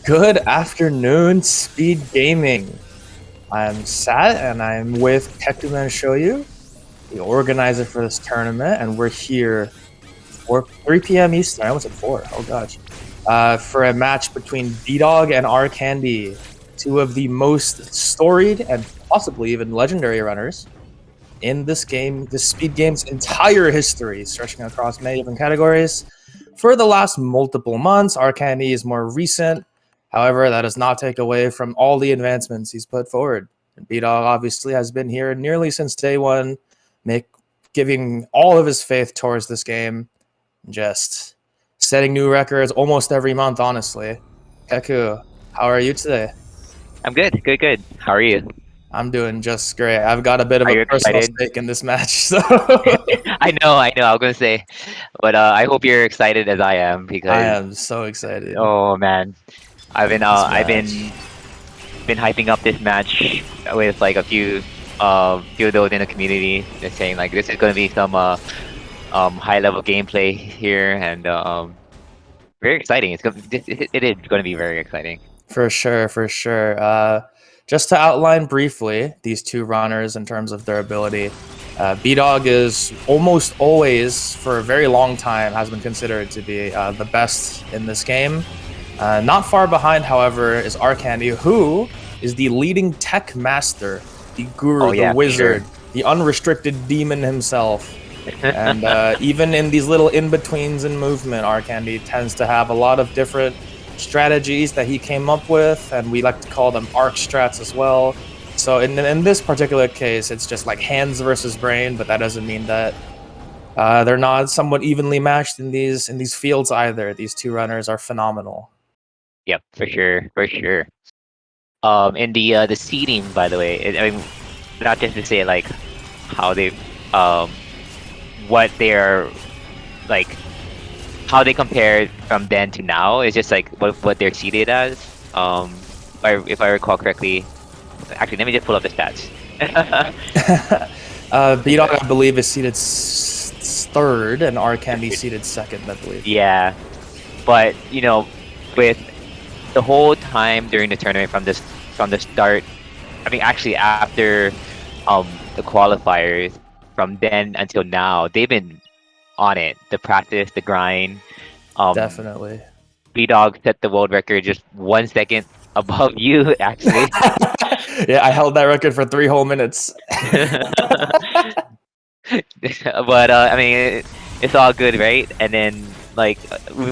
Good afternoon, Speed Gaming. I'm Sat, and I'm with Kekuman Shoyu, the organizer for this tournament, and we're here for 3 p.m. Eastern. I almost said 4. Oh gosh. For a match between bdog and Arkandy, two of the most storied and possibly even legendary runners in this game, this Speed Game's entire history, stretching across many different categories. For the last multiple months, Arkandy is more recent. However, that does not take away from all the advancements he's put forward. And bdog obviously has been here nearly since day one, giving all of his faith towards this game, just setting new records almost every month, honestly. Keku, how are you today? I'm good. How are you? I'm doing just great. I've got a bit of Are a you personal excited? stake in this match, so I know. I was gonna say, but I hope you're excited as I am I because am so excited. oh man, This I've match. been hyping up this match with like a few of those in the community. They're saying like this is gonna be some high level gameplay here and very exciting. It is gonna be very exciting. For sure, for sure. Just to outline briefly these two runners in terms of their ability, bdog is almost always, for a very long time, has been considered to be the best in this game. Not far behind, however, is Arkandy, who is the leading tech master, the Oh guru, the yeah, for sure. wizard, the unrestricted demon himself. And even in these little in-betweens in movement, Arkandy tends to have a lot of different strategies that he came up with, and we like to call them arc strats as well. So in this particular case, it's just like hands versus brain, but that doesn't mean that they're not somewhat evenly matched in these fields either. These two runners are phenomenal. Yep, for sure. In the seating, by the way, I mean, not just to say like how they what they're like how they compare from then to now is just like what they're seated as. If I recall correctly, actually, let me just pull up the stats. bdog, I believe, is seated third, and Arkandy seated second, I believe. Yeah, but you know, with the whole time during the tournament from the start, I mean, actually after the qualifiers, from then until now, they've been on it. The practice, the grind. Definitely. bdog set the world record just 1 second above you, actually. Yeah, I held that record for 3 whole minutes. But I mean, it's all good, right? And then like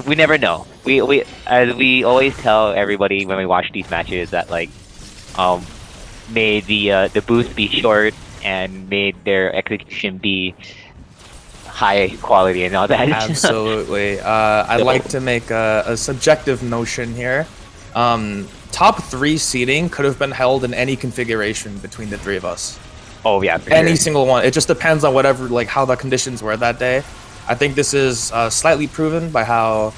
we never know. We as we always tell everybody when we watch these matches that like um may the boost be short and made their execution be high quality and all that. Absolutely. I'd like to make a subjective notion here. Top 3 seeding could have been held in any configuration between the 3 of us. Oh yeah, for Any sure. single one. It just depends on whatever, like how the conditions were that day. I think this is slightly proven by how,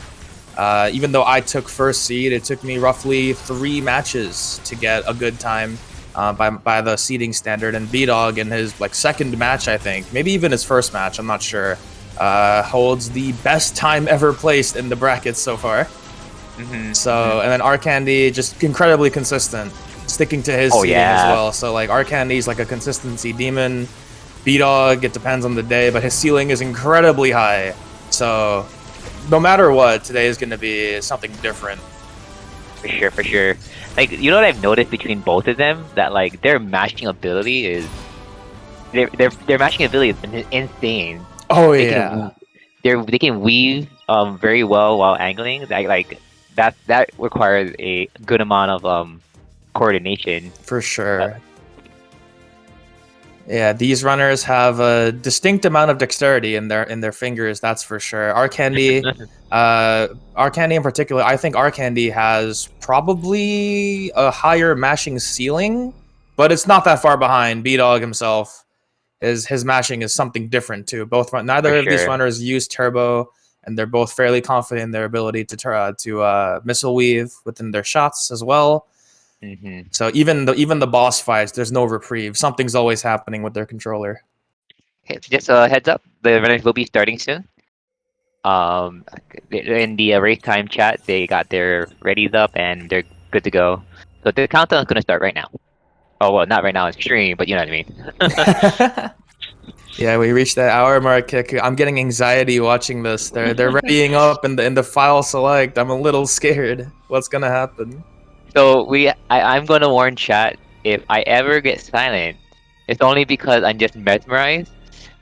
even though I took first seed, it took me roughly 3 matches to get a good time by the seeding standard. And bdog in his like second match, I think, maybe even his first match, I'm not sure, holds the best time ever placed in the brackets so far. So, and then Arkandy just incredibly consistent, sticking to his Oh seeding as yeah. well. So like Arkandy's like a consistency demon. bdog, it depends on the day, but his ceiling is incredibly high. So no matter what, today is going to be something different. For sure, for sure. Like you know what I've noticed between both of them that like their matching ability is their matching ability is insane. Oh They yeah, they can weave very well while angling. Like that requires a good amount of coordination. for Uh, sure. Yeah, these runners have a distinct amount of dexterity in their fingers. That's for sure. Arkandy in particular, I think Arkandy has probably a higher mashing ceiling, but it's not that far behind bdog himself. His mashing is something different too. for Neither of these sure. runners use turbo, and they're both fairly confident in their ability to missile weave within their shots as well. hmm So even the boss fights, there's no reprieve. Something's always happening with their controller. Okay, so just a heads up, the runners will be starting soon. in the race time chat, they got their readies up and they're good to go. So the countdown is gonna start right now. Oh well, not right now in stream, but you know what I mean. Yeah, we reached that hour mark. I'm getting anxiety watching this. They're readying up in the file select. I'm a little scared. What's gonna happen? So I'm gonna warn chat, if I ever get silent, it's only because I'm just mesmerized.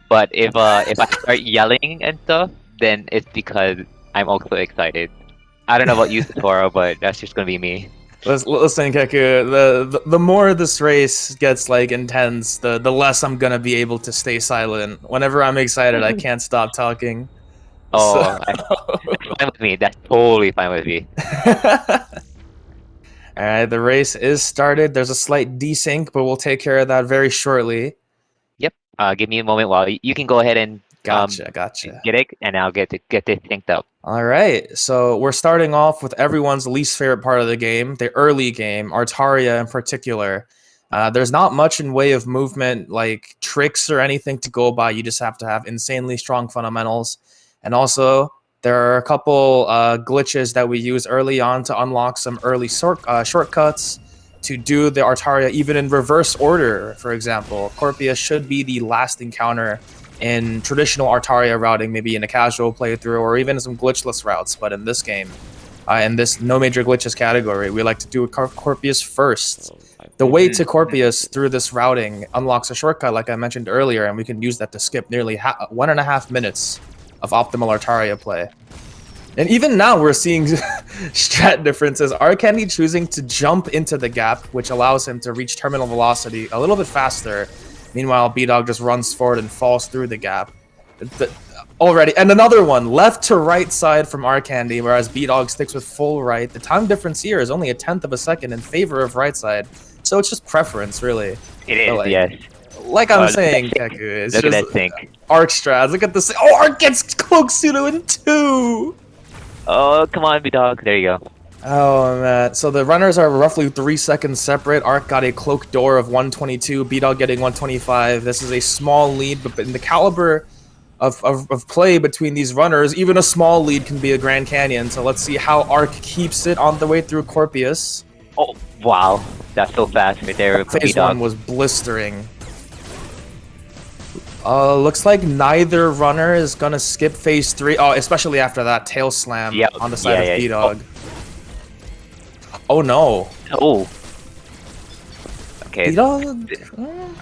But if I start yelling and stuff, then it's because I'm also excited. I don't know about you, Satoru, but that's just gonna be me. Listen, Keku. The more this race gets like intense, the less I'm gonna be able to stay silent. Whenever I'm excited, I can't stop talking. So... Oh, that's fine with me. That's totally fine with me. All right, the race is started. There's a slight desync, but we'll take care of that very shortly. Yep. Give me a moment while you can go ahead and Gotcha. get it, and I'll get this synced up. All right, so we're starting off with everyone's least favorite part of the game, the early game, Artaria in particular. There's not much in way of movement, like tricks or anything to go by. You just have to have insanely strong fundamentals. And also, there are a couple glitches that we use early on to unlock some early shortcuts to do the Artaria even in reverse order. For example, Corpia should be the last encounter in traditional Artaria routing, maybe in a casual playthrough or even some glitchless routes. But in this game, in this no major glitches category, we like to do Corpius first. The way to Corpius through this routing unlocks a shortcut, like I mentioned earlier, and we can use that to skip nearly 1.5 minutes of optimal Artaria play. And even now, we're seeing strat differences. Arkandy choosing to jump into the gap, which allows him to reach terminal velocity a little bit faster. Meanwhile, bdog just runs forward and falls through the gap. Already, and another one, left to right side from Arkandy, whereas bdog sticks with full right. The time difference here is only 1/10 of a second in favor of right side. So it's just preference, really. It is, like, yes. Like I'm saying, Keku, it's look just at that sync. Arc strats. Look at this. Oh, Arc gets cloak pseudo in 2! Oh, come on, bdog. There you go. Oh, man. So the runners are roughly 3 seconds separate. Arc got a cloak door of 122, bdog getting 125. This is a small lead, but in the caliber of play between these runners, even a small lead can be a Grand Canyon. So let's see how Arc keeps it on the way through Corpius. Oh, wow. That's so fast right there. Phase 1 was blistering. Looks like neither runner is gonna skip phase 3. Oh, especially after that tail slam on the side of bdog. Oh no. Oh. Okay. bdog?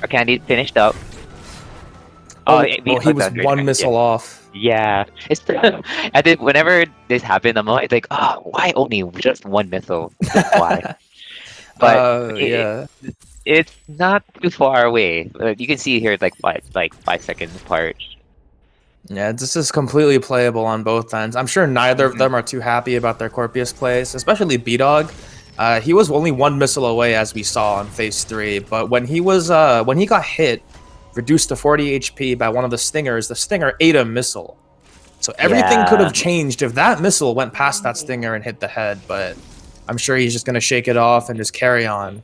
Arkandy finished up. He was one missile off. Yeah. It's I did whenever this happened, I'm always like, oh, why only just one missile? Why? But it's not too far away. You can see here like 5 seconds apart. Yeah, this is completely playable on both ends. I'm sure neither of them are too happy about their Corpius plays, especially bdog. He was only one missile away, as we saw in phase 3. But when he got hit, reduced to 40 HP by one of the stingers, the stinger ate a missile. So everything could have changed if that missile went past that stinger and hit the head. But I'm sure he's just gonna shake it off and just carry on.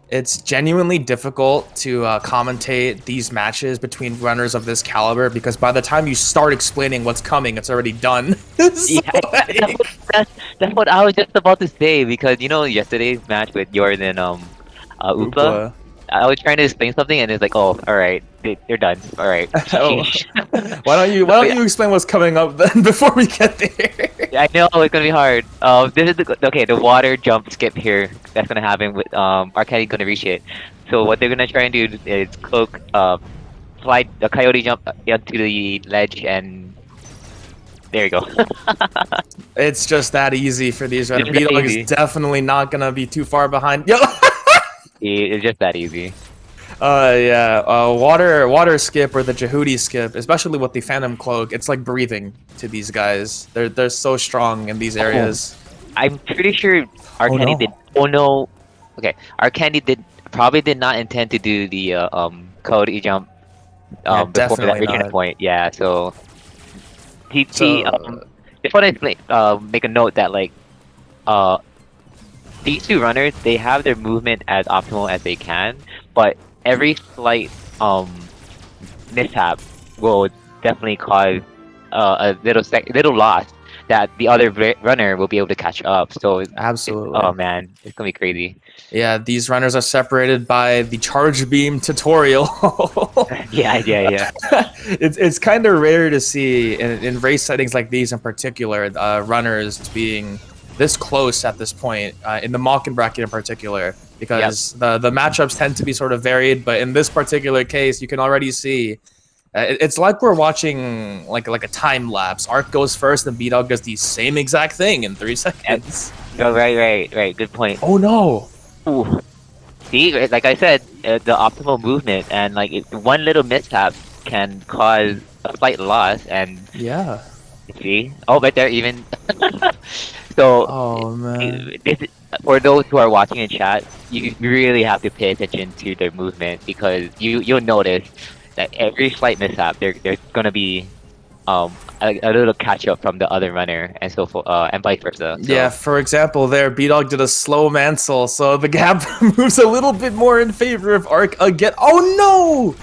It's genuinely difficult to commentate these matches between runners of this caliber because by the time you start explaining what's coming, it's already done. That's what I was just about to say, because you know yesterday's match with Jordan Upa, I was trying to explain something and it's like, oh, all right, they're done. All right. Why don't you explain what's coming up then before we get there? I know it's gonna be hard. This is the water jump skip here that's gonna happen with Arkandy gonna reach it. So what they're gonna try and do is cloak, slide the coyote jump onto the ledge, and there you go. It's just that easy for these runners. bdog is definitely not gonna be too far behind. Yo. It's just that easy. Water skip or the Jehudi skip, especially with the Phantom Cloak, it's like breathing to these guys. They're so strong in these areas. I'm pretty sure Arkandy did. Oh no. Okay, Arkandy probably did not intend to do the coyote jump before that reaching point. Yeah, so just want to make a note that like these two runners, they have their movement as optimal as they can, but every slight mishap will definitely cause a little loss that the other runner will be able to catch up. So, Absolutely. oh man, it's gonna be crazy. Yeah, these runners are separated by the charge beam tutorial. Yeah. It's kind of rare to see in race settings like these in particular, runners being this close at this point, in the Mawkin bracket in particular, because the matchups tend to be sort of varied, but in this particular case, you can already see it's like we're watching like a time lapse. Ark goes first, and bdog does the same exact thing in 3 seconds. No, right. Good point. Oh no! Ooh. See, like I said, the optimal movement and like one little mishap can cause a slight loss. And Yeah. see, oh, but they're even. So, Oh man. for those who are watching in chat, you really have to pay attention to their movement, because you'll notice that every slight mishap, there's gonna be a little catch up from the other runner, and so for and vice versa. So, Yeah, for example, there, bdog did a slow mansell, so the gap moves a little bit more in favor of Ark again. Oh no!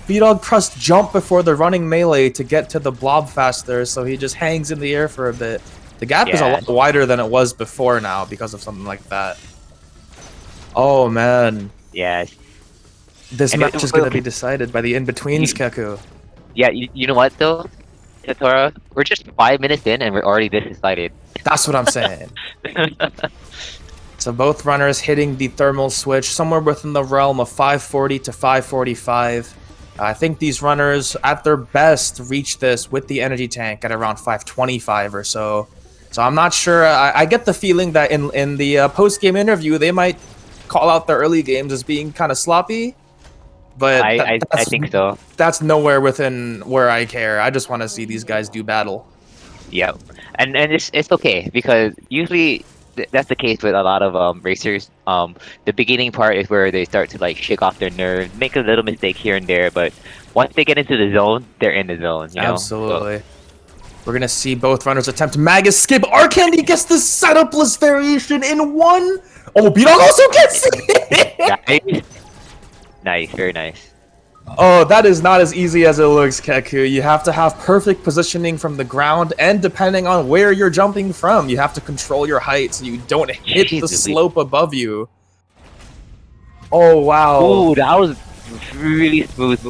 bdog pressed jump before the running melee to get to the blob faster, so he just hangs in the air for a bit. The gap is a Yeah. lot wider than it was before now because of something like that. Oh man, yeah, this And match it is going to will- be decided by the in-betweens, Keku. yeah. You know what though, Satora? We're just 5 minutes in and we're already this excited. That's what I'm saying. So both runners hitting the thermal switch somewhere within the realm of 540 to 545. I think these runners, at their best, reach this with the energy tank at around 525 or so. So I'm not sure. I get the feeling that in the post-game interview, they might call out the early games as being kind of sloppy. But I think so. That's nowhere within where I care. I just want to see these guys do battle. Yeah, and it's okay, because usually that's the case with a lot of racers. The beginning part is where they start to like shake off their nerves, make a little mistake here and there, but once they get into the zone, they're in the zone. You know? Absolutely. We're gonna see both runners attempt Magus skip. Arkandy gets the setupless variation in one. Oh, bdog also gets it. Nice. Nice, very nice. Oh, that is not as easy as it looks, Keku. You have to have perfect positioning from the ground, and depending on where you're jumping from, you have to control your height so you don't hit the Jesus. slope above you. Oh, wow. Ooh, that was really smooth.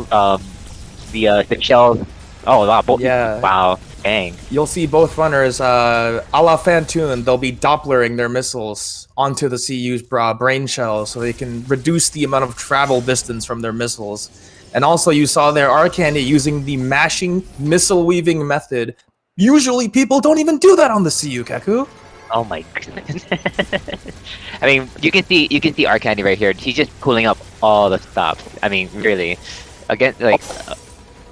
The shells. Oh wow, Yeah. Wow, dang. You'll see both runners, a la Fantoon, they'll be Dopplering their missiles onto the CU's brain shell so they can reduce the amount of travel distance from their missiles. And also you saw there Arkandy using the mashing missile weaving method. Usually people don't even do that on the CU, Keku. Oh my goodness. I mean, you can see Arkandy right here. He's just pulling up all the stops. I mean, really. Again, like.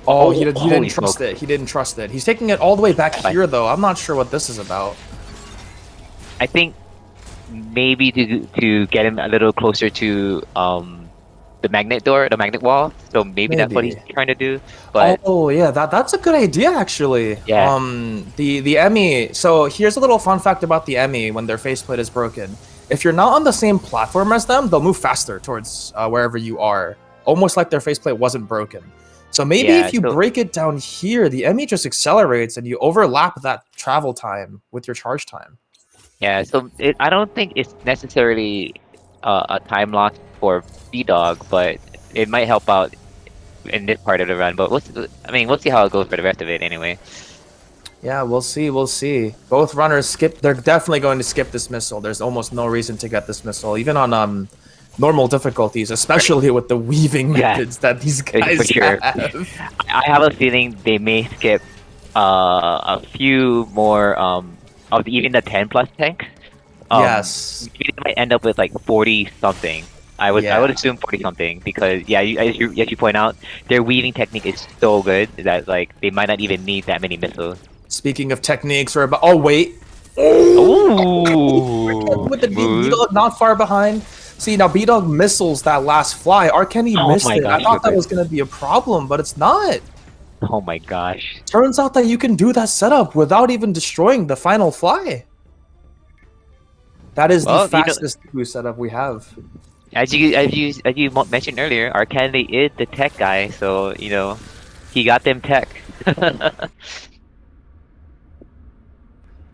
Oh, he didn't holy trust smoke. it. He didn't trust it. He's taking it all the way back Fine. here, though. I'm not sure what this is about. I think maybe to get him a little closer to the magnet door, the magnet wall. So maybe that's what he's Maybe. trying to do. But Oh yeah, that's a good idea actually. Yeah. The Emmy. So here's a little fun fact about the Emmy when their faceplate is broken. If you're not on the same platform as them, they'll move faster towards wherever you are, almost like their faceplate wasn't broken. So maybe Yeah, if you so- break it down here, the Emmy just accelerates and you overlap that travel time with your charge time. yeah, so I don't think it's necessarily a time loss for bdog, but it might help out in this part of the run. But we'll see how it goes for the rest of it anyway. Yeah, we'll see. We'll see. Both runners skip. They're definitely going to skip this missile. There's almost no reason to get this missile, even on normal difficulties, especially with the weaving Yeah, methods that these guys for sure. have. I have a feeling they may skip a few more of even the 10+ tanks. Yes. Maybe they might end up with like 40 something. I would assume 40 something, because yeah, as you point out, their weaving technique is so good that like they might not even need that many missiles. Speaking of techniques, we're about. Oh wait. Ooh, With the smooth. bdog not far behind. See now, bdog missiles that last fly. Arkandy Oh missed my it. I gosh, thought that okay. was going to be a problem, but it's not. Oh my gosh. Turns out that you can do that setup without even destroying the final fly. That is Well, the you know- fastest setup we have. As you mentioned earlier, Arkandy is the tech guy, so you know. He got them tech.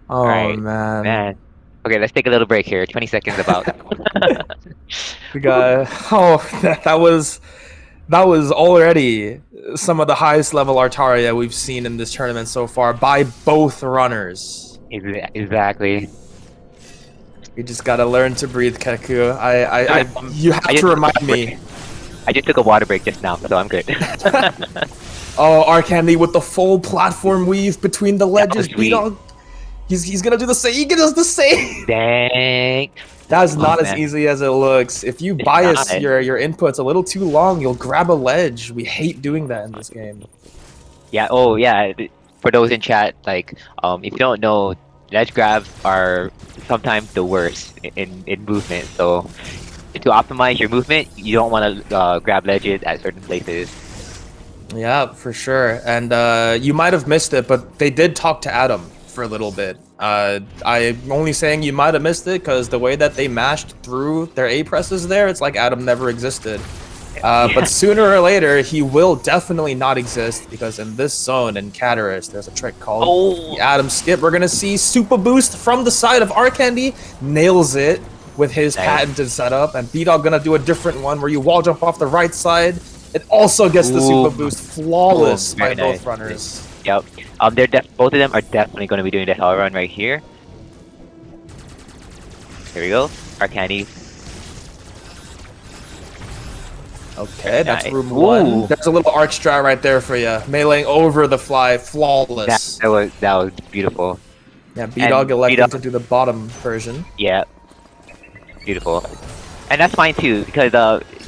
Oh Alright, man. man. Okay, let's take a little break here. 20 seconds about. We got that was already some of the highest level Artaria we've seen in this tournament so far by both runners. Exactly. You just gotta learn to breathe, Keku. You have just to took a remind water me. break. I just took a water break just now, so I'm good. Oh, Arkandy with the full platform weave between the ledges. sweet. bdog. He's gonna do the same. He does the same. Dang. That's not as man. easy as it looks. If you bias not. your inputs a little too long, you'll grab a ledge. We hate doing that in this game. Yeah. Oh, yeah. For those in chat, like, if you don't know, ledge grabs are sometimes the worst in movement. So, to optimize your movement, you don't want to grab ledges at certain places. Yeah, for sure. And you might have missed it, but they did talk to Adam for a little bit. I'm only saying you might have missed it because the way that they mashed through their A presses there, it's like Adam never existed. But sooner or later, he will definitely not exist because in this zone in Cataris, there's a trick called the Adam skip. We're gonna see super boost from the side of Arkandy, nails it with his patented setup, and bdog gonna do a different one where you wall jump off the right side. It also gets the super boost, flawless by both runners. Yep. Both of them are definitely going to be doing the hell run right here. Here we go. Arkandy. Okay, that's room one. There's a little arc strat right there for you. Meleeing over the fly, flawless. That was beautiful. Yeah, bdog electing to do the bottom version. Yeah. Beautiful. And that's fine too, because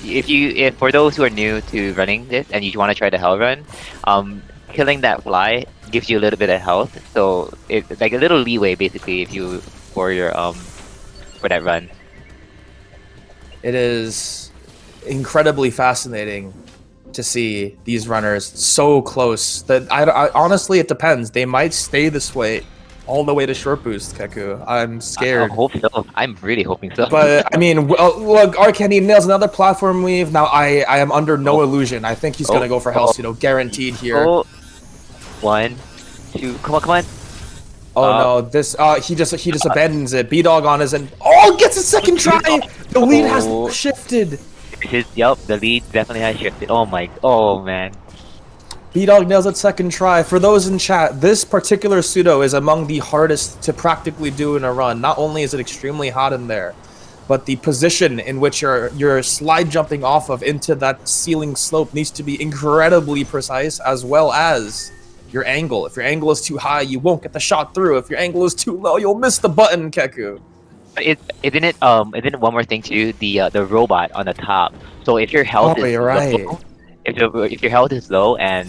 if for those who are new to running this and you want to try the hell run, killing that fly gives you a little bit of health, so it's like a little leeway basically for that run. It is incredibly fascinating to see these runners so close that I honestly, it depends. They might stay this way all the way to short boost, Keku. I'm scared. I hope so. I'm really hoping so. But I mean, look, Arkandy nails another platform weave. Now I am under no illusion. I think he's gonna go for Hell Pseudo, guaranteed here. 1, 2, come on. Oh no, this he just abandons it. bdog on his end. Oh, gets a second try. The lead has shifted. Yup, the lead definitely has shifted. Oh man. bdog nails it second try. For those in chat, this particular pseudo is among the hardest to practically do in a run. Not only is it extremely hot in there, but the position in which you're slide jumping off of into that ceiling slope needs to be incredibly precise, as well as your angle. If your angle is too high, you won't get the shot through. If your angle is too low, you'll miss the button, Keku. Isn't one more thing too, the robot on the top. So if your health is low, if your health is low and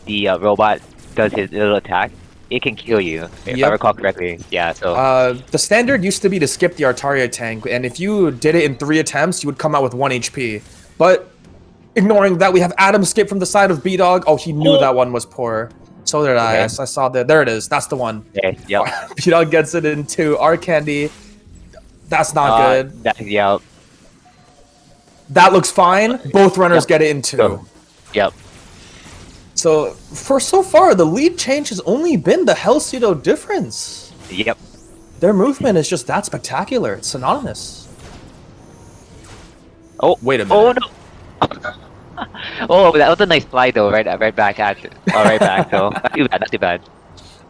the robot does his little attack, it can kill you. If I recall correctly. Yeah, so the standard used to be to skip the Artaria tank, and if you did it in 3 attempts, you would come out with 1 HP. But ignoring that, we have Adam skip from the side of bdog. Oh, he knew that one was poor. So did I. I saw that. There it is. That's the one. Okay, yep. bdog gets it in 2. Arkandy. That's not good. Yep. That looks fine. Both runners get it in 2. Yep. So so far, the lead change has only been the Hell Pseudo difference. Yep. Their movement is just that spectacular. It's synonymous. Oh, wait a minute. Oh no. Oh, that was a nice fly though, right back at you. Right back though. Not too bad.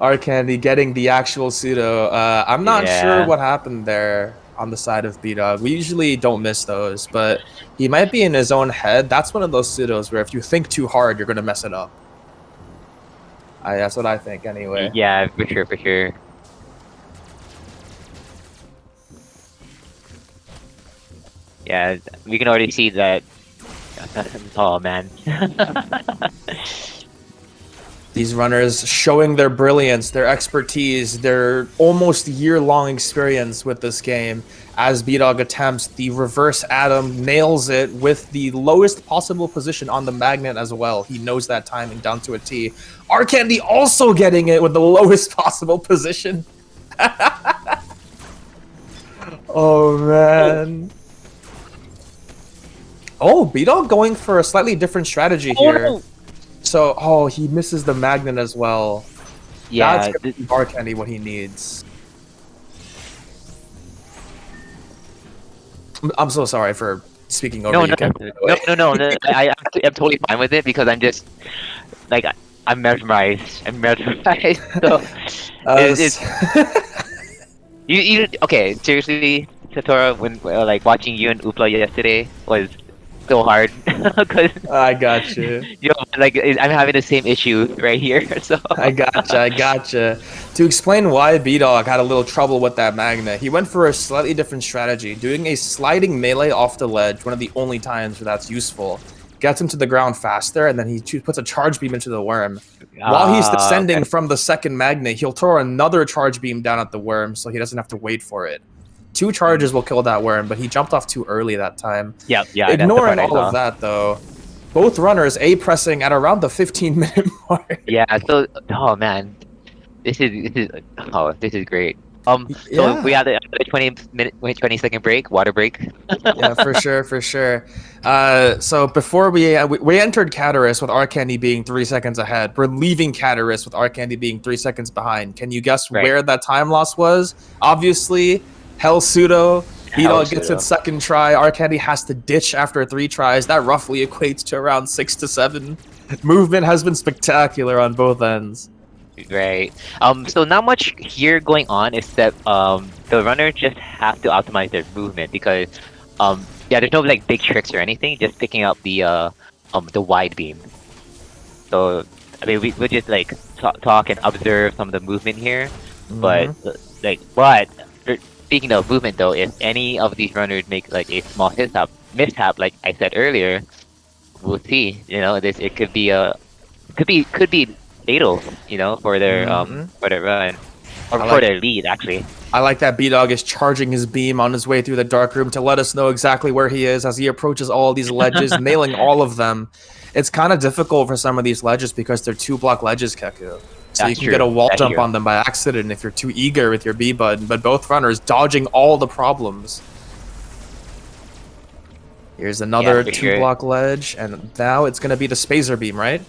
Arkandy getting the actual pseudo. I'm not sure what happened there on the side of bdog. We usually don't miss those, but he might be in his own head. That's one of those pseudos where if you think too hard, you're gonna mess it up. That's what I think anyway. Yeah, for sure. Yeah, we can already see that. Oh man. These runners showing their brilliance, their expertise, their almost year-long experience with this game as bdog attempts the reverse Adam, nails it with the lowest possible position on the magnet as well. He knows that timing down to a T. Arkandy also getting it with the lowest possible position. Oh man. Oh, bdog going for a slightly different strategy here. So, oh, he misses the magnet as well. That's Yeah. gonna be Arkandy what he needs. I'm so sorry for speaking over No, you, no, Kevin. By the no, way. no, no, no. I'm totally fine with it because I'm just like I'm mesmerized. I'm mesmerized. So it's you okay? Seriously, Satora, when like watching you and Upla yesterday was so hard because I got you. you know, like I'm having the same issue right here. So I gotcha. To explain why bdog had a little trouble with that magnet, he went for a slightly different strategy, doing a sliding melee off the ledge, one of the only times where that's useful. Gets him to the ground faster, and then he puts a charge beam into the worm. While he's okay. descending from the second magnet, he'll throw another charge beam down at the worm, so he doesn't have to wait for it. 2 charges will kill that worm, but he jumped off too early that time. Yeah, yeah, that's the Ignoring part I all of saw. that, though, both runners A pressing at around the 15-minute mark. Yeah, so oh man, this is great. So we Yeah. had a 20-second break, water break. Yeah, for sure, for sure. So before we entered Cataris with Arkandy being 3 seconds ahead. We're leaving Cataris with Arkandy being 3 seconds behind. Can you guess Right. where that time loss was? Obviously, Hell Pseudo. Hell, bdog gets pseudo. its second try. Arkandy has to ditch after 3 tries. That roughly equates to around 6 to 7. Movement has been spectacular on both ends. Right. So not much here going on except the runner just have to optimize their movement because yeah, there's no like big tricks or anything, just picking up the wide beam. So I mean we'll just like talk and observe some of the movement here, but speaking of movement though, if any of these runners make like a small mishap like I said earlier, we'll see. You know, it could be could be fatal, you know, for their run or for their lead actually. I like that bdog is charging his beam on his way through the dark room to let us know exactly where he is as he approaches all these ledges, nailing all of them. It's kind of difficult for some of these ledges because they're 2-block ledges, Keku. So That's you can true. get a wall That's jump true. on them by accident if you're too eager with your B button, but both runners dodging all the problems. Here's another For sure. 2-block ledge, and now it's going to be the Spacer Beam, right?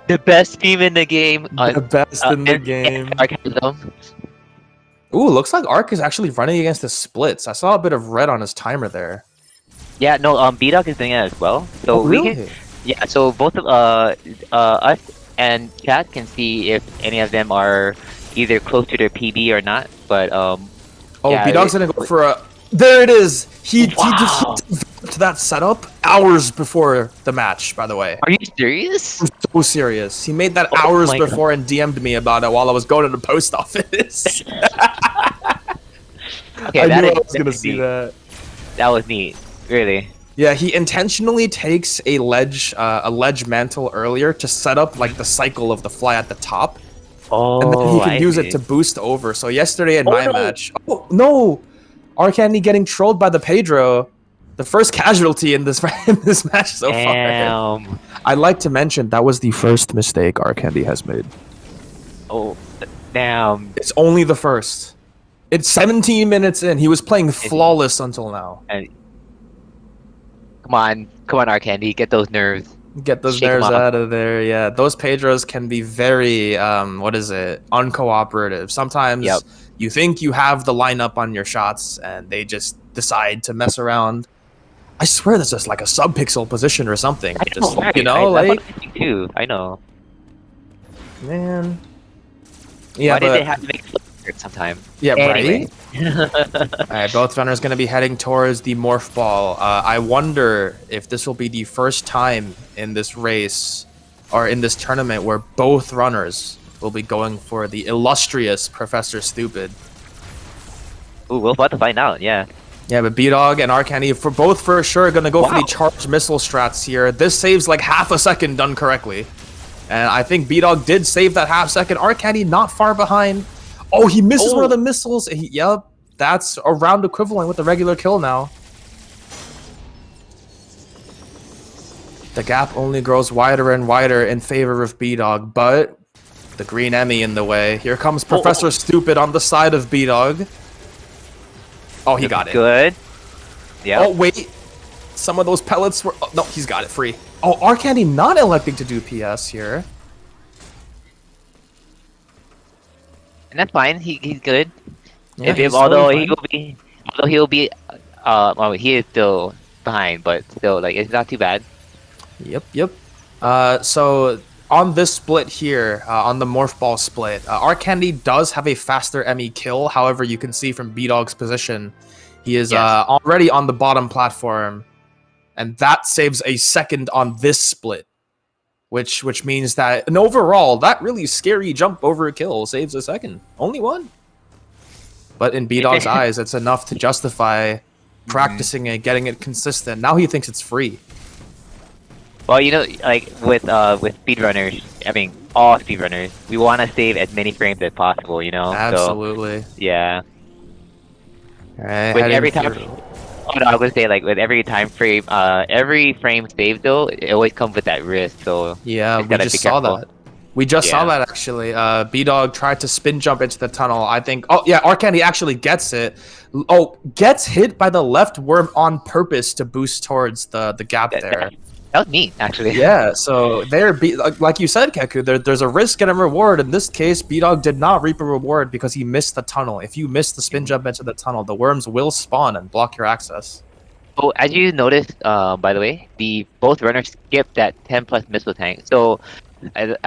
The best team in the game. The best in the game. Sarcasm. Ooh, looks like Ark is actually running against the splits. I saw a bit of red on his timer there. Yeah, no, bdog is doing it as well. So Oh, really? yeah, so both of us and chat can see if any of them are either close to their PB or not. But Oh, yeah, bdog's gonna go for a... There it is! He Wow. developed that setup hours before the match, by the way. Are you serious? I'm so serious. He made that Oh hours my God. before and DM'd me about it while I was going to the post office. Okay, I that knew I is was gonna see that. that was neat. Really. Yeah, he intentionally takes a ledge mantle earlier to set up like the cycle of the fly at the top. Oh, And then he can I use see. it to boost over. So yesterday in Oh, my no. match... Oh, no! Arkandy getting trolled by the Pedro. The first casualty in this match so far. Damn. I'd like to mention that was the first mistake Arkandy has made. Oh, damn. It's only the first. It's 17 minutes in. He was playing flawless until now. And come on, Arkandy, get those nerves. Get those Shake 'em nerves off. out of there. Yeah, those Pedros can be very, uncooperative. Sometimes Yep. you think you have the lineup on your shots, and they just decide to mess around. I swear this is like a sub-pixel position or something. I Just, know, right? you know, That's like... what I think too. I know. Man. Yeah, Why did but... they have to make it sometime? Yeah, Anyway. right? Alright, both runners going to be heading towards the Morph Ball. I wonder if this will be the first time in this race, or in this tournament, where both runners will be going for the illustrious Professor Stupid. Ooh, we'll about to find out. Yeah. Yeah, but bdog and Arkandy, for both for sure, going to go for Wow. the charged missile strats here. This saves like half a second done correctly. And I think bdog did save that half second. Arkandy not far behind. Oh, he misses one of the missiles. Yep, that's around equivalent with the regular kill now. The gap only grows wider and wider in favor of bdog, but the green Emmy in the way. Here comes Professor Stupid on the side of bdog. Oh, he got it. Good. Yeah. Oh, wait. Some of those pellets were... Oh, no, he's got it free. Oh, Arkandy not electing to do PS here. And that's fine. He's good. Yeah, he's Although totally he'll be, well, he is still behind, but still, like, it's not too bad. Yep. So on this split here, on the Morph Ball split, Arkandy does have a faster ME kill. However, you can see from bdog's position, he is already on the bottom platform, and that saves a second on this split. Which means that, and overall, that really scary jump over a kill saves a second. Only one. But in bdog's eyes, it's enough to justify practicing it, getting it consistent. Now he thinks it's free. Well, you know, like with speedrunners, I mean, all speedrunners, we want to save as many frames as possible, you know? Absolutely. So, yeah. Alright, With every time... Oh, no, I was going to say, like, with every time frame, every frame saved, though, it always comes with that risk, so... Yeah, we just saw that. We just saw that, actually. bdog tried to spin jump into the tunnel. I think... Oh, yeah, Arkandy actually gets it. Oh, gets hit by the left worm on purpose to boost towards the gap there. That was neat, actually. Yeah, so there, like you said, Keku, there's a risk and a reward. In this case, bdog did not reap a reward because he missed the tunnel. If you miss the spin jump into the tunnel, the worms will spawn and block your access. Oh, as you noticed, by the way, both runners skipped that 10+ missile tank. So, as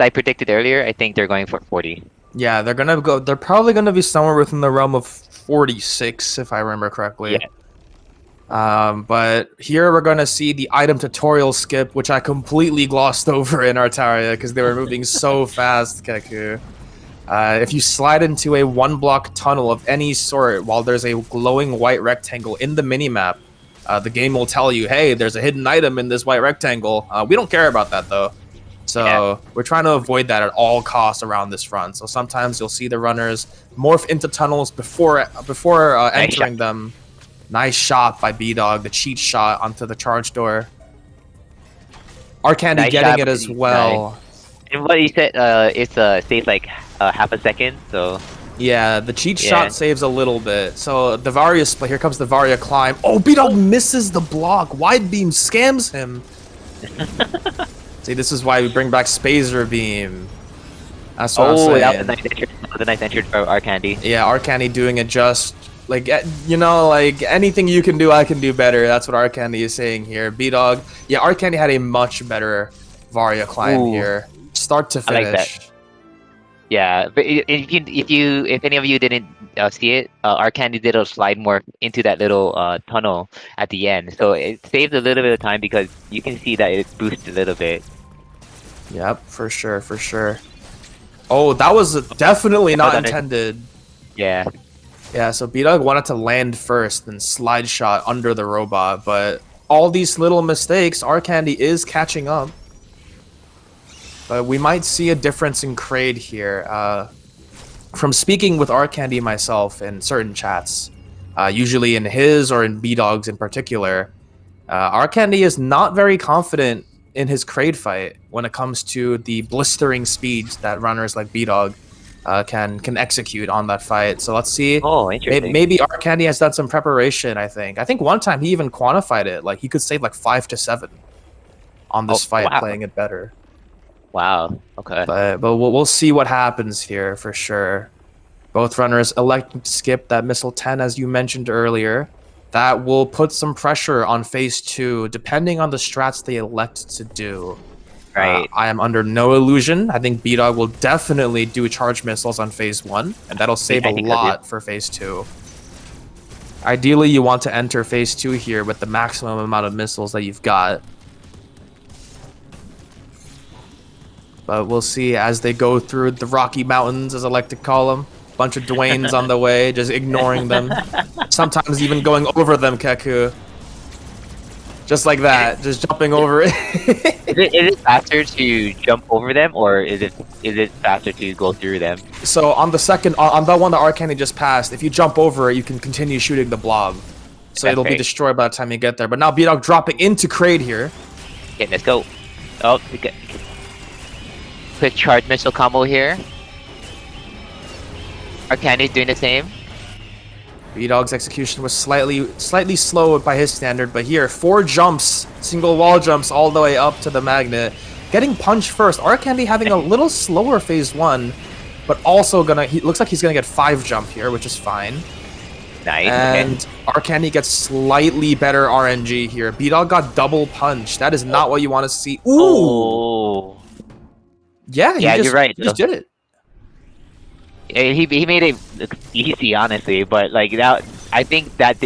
I predicted earlier, I think they're going for 40. Yeah, they're gonna go. They're probably gonna be somewhere within the realm of 46, if I remember correctly. Yeah. But here we're gonna see the item tutorial skip, which I completely glossed over in Artaria because they were moving so fast, Keku. If you slide into a one-block tunnel of any sort while there's a glowing white rectangle in the minimap, the game will tell you, hey, there's a hidden item in this white rectangle. We don't care about that, though. So we're trying to avoid that at all costs around this run. So sometimes you'll see the runners morph into tunnels before entering them. Nice shot by bdog, the cheat shot onto the charge door. Arkandy getting it as well. And what you said, it's saves like half a second, so... Yeah, the cheat shot saves a little bit. So the Varia split, here comes the Varia climb. Oh, bdog misses the block. Wide beam scams him. See, this is why we bring back Spazer Beam. That's what I'm saying. That was a nice entry for Arkandy. Yeah, Arkandy doing it just... Like, you know, like, anything you can do, I can do better. That's what Arkandy is saying here. bdog, yeah, Arkandy had a much better Varia climb here. Start to finish. I like that. Yeah, but if any of you didn't see it, Arkandy did a slide more into that little tunnel at the end. So it saved a little bit of time because you can see that it boosts a little bit. Yep, for sure. Oh, that was definitely not intended. Yeah. Yeah, so bdog wanted to land first and slide shot under the robot, but all these little mistakes, Arkandy is catching up. But we might see a difference in Kraid here. From speaking with Arkandy myself in certain chats, usually in his or in bdog's in particular, Arkandy is not very confident in his Kraid fight when it comes to the blistering speeds that runners like bdog can execute on that fight. So let's see. Oh, interesting. Maybe Arkandy has done some preparation, I think. I think one time he even quantified it. Like, he could save like 5 to 7 on this fight, playing it better. Wow, okay. But we'll see what happens here for sure. Both runners electing to skip that missile 10, as you mentioned earlier. That will put some pressure on phase 2, depending on the strats they elect to do. Right. I am under no illusion. I think bdog will definitely do charge missiles on phase 1, and that'll save a lot for phase 2. Ideally, you want to enter phase 2 here with the maximum amount of missiles that you've got. But we'll see as they go through the Rocky Mountains, as I like to call them. Bunch of Dwaynes on the way, just ignoring them. Sometimes even going over them, Keku. Just like that, just jumping over it. Is it faster to jump over them, or is it faster to go through them? So on the second, on the one that Arkandy just passed, if you jump over it, you can continue shooting the blob. So it'll be destroyed by the time you get there. But now bdog dropping into Kraid here. Okay, let's go. Oh, okay. Quick charge missile combo here. Arkandy's doing the same. bdog's execution was slightly slow by his standard, but here 4 jumps, single wall jumps all the way up to the magnet, getting punched first. Arkandy having a little slower phase 1, but also he looks like he's gonna get 5 jump here, which is fine. Nice. And Arkandy gets slightly better RNG here. bdog got double punch. That is not what you want to see. Ooh. Oh. Yeah, you're right. He just did it. He made it look easy, honestly, but like that, I think that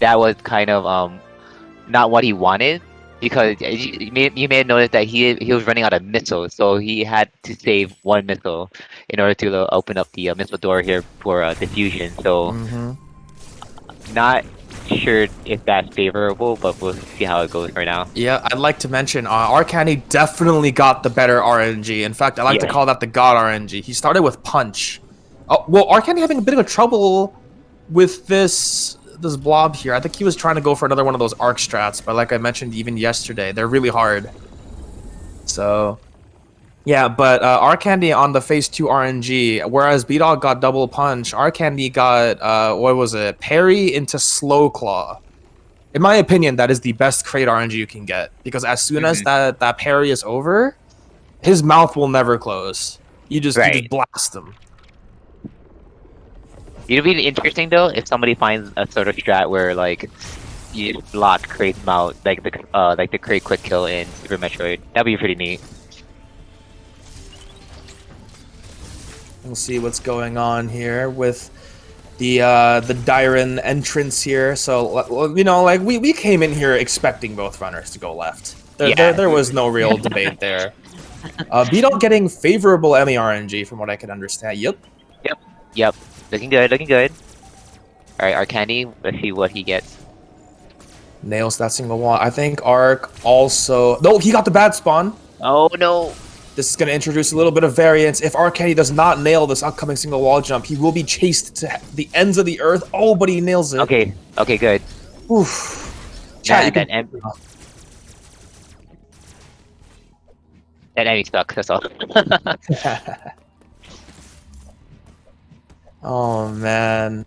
was kind of not what he wanted, because you may have noticed that he was running out of missiles, so he had to save 1 missile in order to open up the missile door here for diffusion. So not sure if that's favorable, but we'll see how it goes for now. Yeah, I'd like to mention Arkandy definitely got the better RNG. In fact, I like to call that the god RNG. He started with punch. Oh, well, Arkandy having a bit of a trouble with this blob here. I think he was trying to go for another one of those arc strats, but like I mentioned even yesterday, they're really hard. So, yeah, but Arkandy on the phase 2 RNG, whereas bdog got double punch, Arkandy got, what was it, parry into slow claw. In my opinion, that is the best crate RNG you can get, because as soon as that parry is over, his mouth will never close. You just blast him. It'd be interesting though if somebody finds a sort of strat where like you just block crate's mouth, like the crate quick kill in Super Metroid. That'd be pretty neat. We'll see what's going on here with the Dyren entrance here. So you know, like we came in here expecting both runners to go left. There was no real debate there. bdog getting favorable MERNG from what I can understand. Yep. Looking good. Alright, Arkandy, let's see what he gets. Nails that single wall. I think Ark also... No, he got the bad spawn. Oh, no. This is going to introduce a little bit of variance. If Arkandy does not nail this upcoming single wall jump, he will be chased to the ends of the earth. Oh, but he nails it. Okay, good. Oof. That enemy sucks, that's all. Oh, man.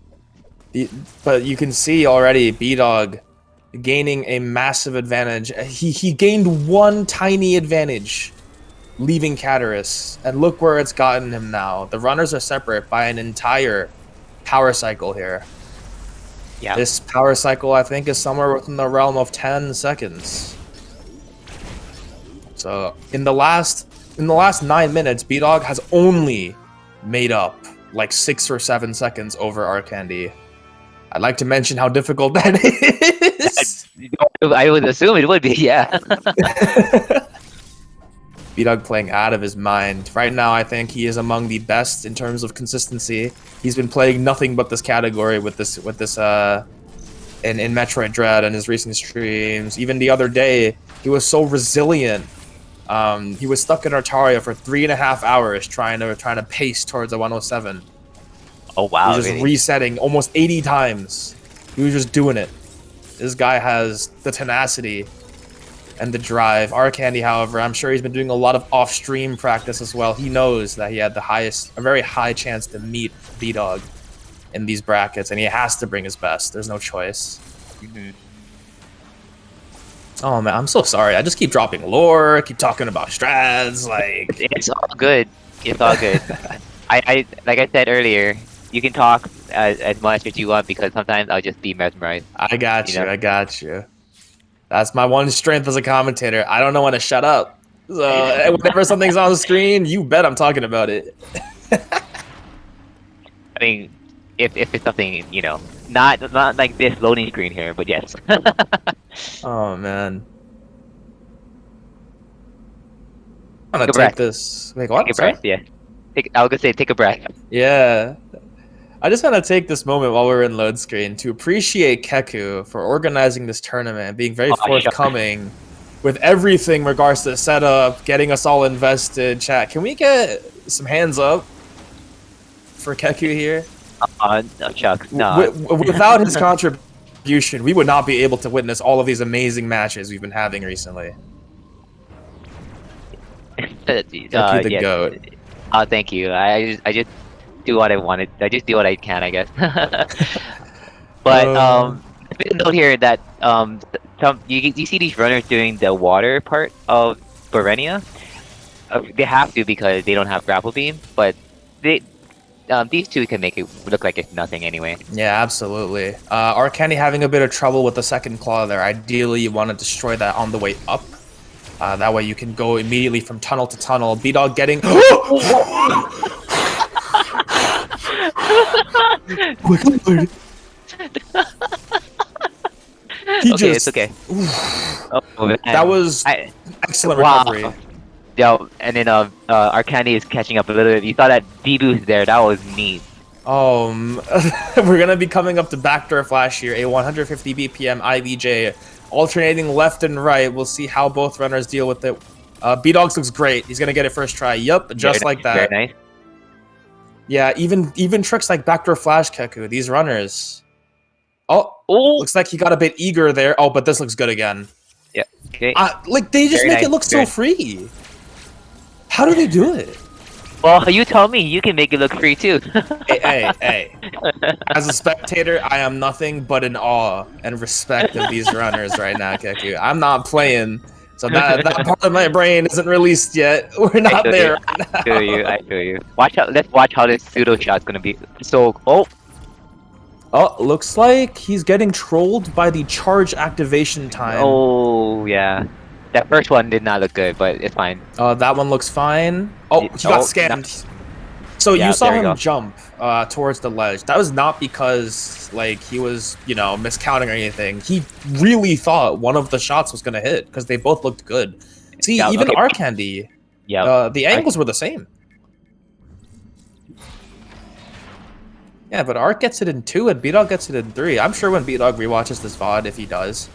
But you can see already bdog gaining a massive advantage. He gained 1 tiny advantage leaving Cataris, and look where it's gotten him now. The runners are separate by an entire power cycle here. Yeah. This power cycle, I think, is somewhere within the realm of 10 seconds. So in the last 9 minutes, bdog has only made up like 6 or 7 seconds over Arkandy. I'd like to mention how difficult that is. I would assume it would be, yeah. bdog playing out of his mind. Right now, I think he is among the best in terms of consistency. He's been playing nothing but this category with this in Metroid Dread and his recent streams. Even the other day, he was so resilient. He was stuck in Artaria for 3.5 hours trying to pace towards a 107. Oh wow! He was just resetting almost 80 times. He was just doing it. This guy has the tenacity and the drive. Arkandy, however, I'm sure he's been doing a lot of off-stream practice as well. He knows that he had a very high chance to meet bdog in these brackets, and he has to bring his best. There's no choice. Oh man, I'm so sorry. I just keep dropping lore, keep talking about strats, like... It's all good. It's all good. I like I said earlier, you can talk as much as you want, because sometimes I'll just be mesmerized. I got you, I got you. That's my one strength as a commentator. I don't know when to shut up. So whenever something's on the screen, you bet I'm talking about it. I mean, if it's something, you know, not like this loading screen here, but yes. Oh man. I'm gonna take this. Wait, what? Take a breath, yeah. I was gonna say, take a breath. Yeah. I just want to take this moment while we're in load screen to appreciate Keku for organizing this tournament and being very forthcoming with everything in regards to the setup, getting us all invested. Chat, can we get some hands up for Keku here? No, Chuck, no. Without his contribution, we would not be able to witness all of these amazing matches we've been having recently. Keku the GOAT. Oh, thank you. I just do what I wanted. I just do what I can, I guess. But note here that some you see these runners doing the water part of Barenia. They have to because they don't have grapple beam, but these two can make it look like it's nothing anyway. Yeah, absolutely. Arkandy having a bit of trouble with the second claw there. Ideally, you want to destroy that on the way up. That way you can go immediately from tunnel to tunnel. bdog getting... It's okay. Oh, that was excellent recovery. Yo, and then Arkandy is catching up a little bit. You saw that D-boost there. That was neat. We're gonna be coming up to backdoor flash here. A 150 BPM IVJ, alternating left and right. We'll see how both runners deal with it. bdog looks great. He's gonna get it first try. Yep, just Very like that. Very nice. Yeah, even tricks like backdoor flash Keku. These runners. Oh, looks like he got a bit eager there. Oh, but this looks good again. Yeah. Okay. Like they just Very make nice. it look so free. How do they do it? Well, you tell me. You can make it look free too. Hey. As a spectator, I am nothing but in awe and respect of these runners right now, Keku. I'm not playing, so that part of my brain isn't released yet. We're not there. I feel you. Watch out. Let's watch how this pseudo shot's gonna be. So, Oh, looks like he's getting trolled by the charge activation time. Oh yeah. That first one did not look good, but it's fine. That one looks fine. Oh, he got scammed. So Yeah, you saw there you him go. jump towards the ledge. That was not because like he was, miscounting or anything. He really thought one of the shots was gonna hit because they both looked good. See, Yeah, even okay. Arkandy, the angles were the same. Yeah, but Ark gets it in 2 and bdog gets it in 3. I'm sure when bdog rewatches this VOD, if he does,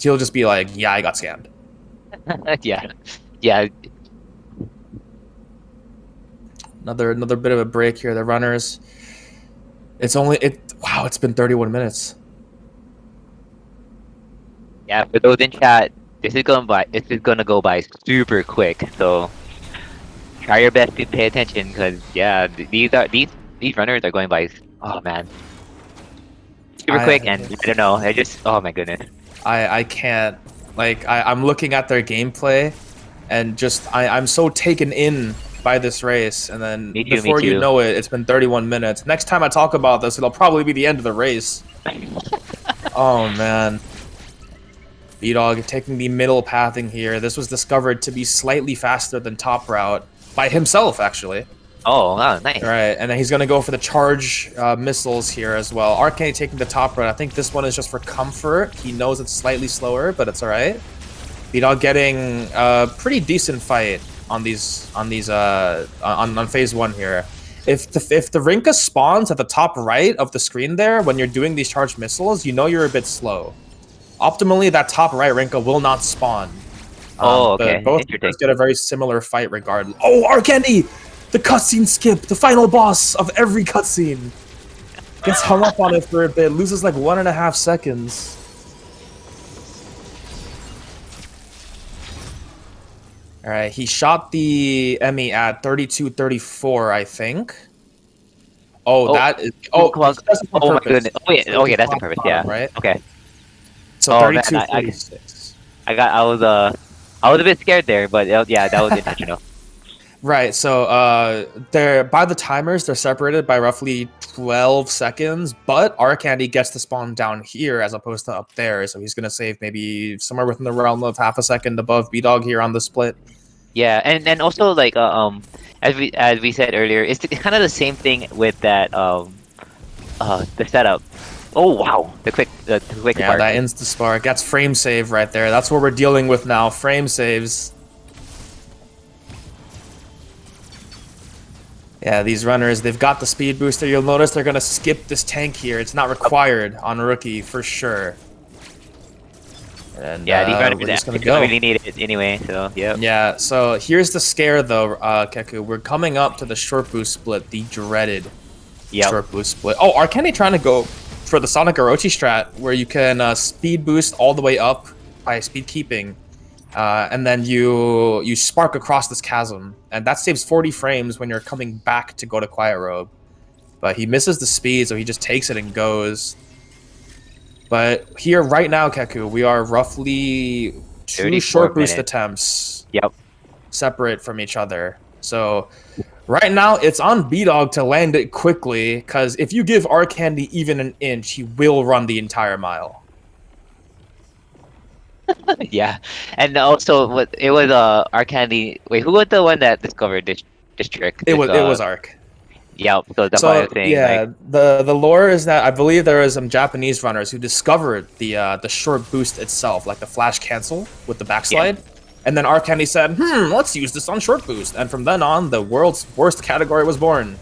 he'll just be like, yeah, I got scammed. yeah. Another bit of a break here. The runners. Wow, it's been 31 minutes. Yeah, for those in chat, this is gonna go by super quick. So try your best to pay attention, because these runners are going by. Oh man, super quick, and I don't know. Oh my goodness. I can't. Like I'm looking at their gameplay, and I'm so taken in by this race, and then before you know it, it's been 31 minutes. Next time I talk about this, it'll probably be the end of the race. Oh man. bdog taking the middle pathing here. This was discovered to be slightly faster than top route by himself, actually. Oh, wow, nice. Right, and then he's gonna go for the charge missiles here as well. Arkandy taking the top route. I think this one is just for comfort. He knows it's slightly slower, but it's all right. bdog getting a pretty decent fight on phase 1 here. If the Rinka spawns at the top right of the screen there when you're doing these charged missiles, you know you're a bit slow. Optimally, that top right Rinka will not spawn. Okay. Both get a very similar fight regardless. Oh, Arkandy! The cutscene skip, the final boss of every cutscene. Gets hung up on it for a bit, loses like 1.5 seconds. Alright, he shot the Emmy at 32-34, I think. That is... Oh my goodness. Oh yeah, that's on purpose, yeah. Right? Okay. So 32-36. I was a bit scared there, but yeah, that was intentional. Right, so by the timers, they're separated by roughly 12 seconds, but Arkandy gets to spawn down here as opposed to up there, so he's going to save maybe somewhere within the realm of half a second above bdog here on the split. Yeah, and also like as we said earlier, it's kind of the same thing with that the setup. Oh wow, the quick spark. That insta spark. That's frame save right there. That's what we're dealing with now. Frame saves. Yeah, these runners, they've got the speed booster. You'll notice they're gonna skip this tank here. It's not required on rookie for sure. And yeah, these runners we're just gonna go. really need it anyway. So Yeah. So here's the scare though, Keku. We're coming up to the short boost split, the dreaded short boost split. Oh, Arkandy trying to go for the Sonic Orochi strat, where you can speed boost all the way up by speed keeping, and then you spark across this chasm, and that saves 40 frames when you're coming back to go to Quiet Robe. but he misses the speed, so he just takes it and goes. But here, right now, Keku, we are roughly 2 short boost attempts. Yep. Separate from each other. So right now, it's on bdog to land it quickly, because if you give Arkandy even an inch, he will run the entire mile. Yeah, and also what it was Arkandy. Wait, who was the one that discovered this trick? It was Ark. Yeah, so that's why I was saying. Yeah, like, the lore is that I believe there are some Japanese runners who discovered the short boost itself, like the flash cancel with the backslide, and then Arkandy said, let's use this on short boost, and from then on, the world's worst category was born.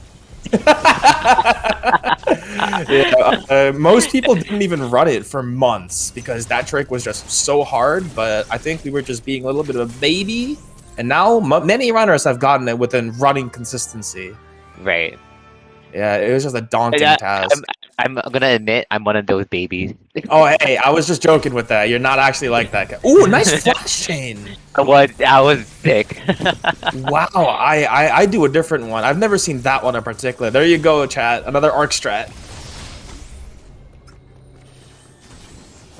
Most people didn't even run it for months because that trick was just so hard, but I think we were just being a little bit of a baby, and now many runners have gotten it within running consistency. Right. Yeah, it was just a daunting task. I'm gonna admit I'm one of those babies. Oh, hey, I was just joking with that. You're not actually like that guy. Ooh, nice flash chain. I was sick. Wow, I do a different one. I've never seen that one in particular. There you go, chat. Another arc strat.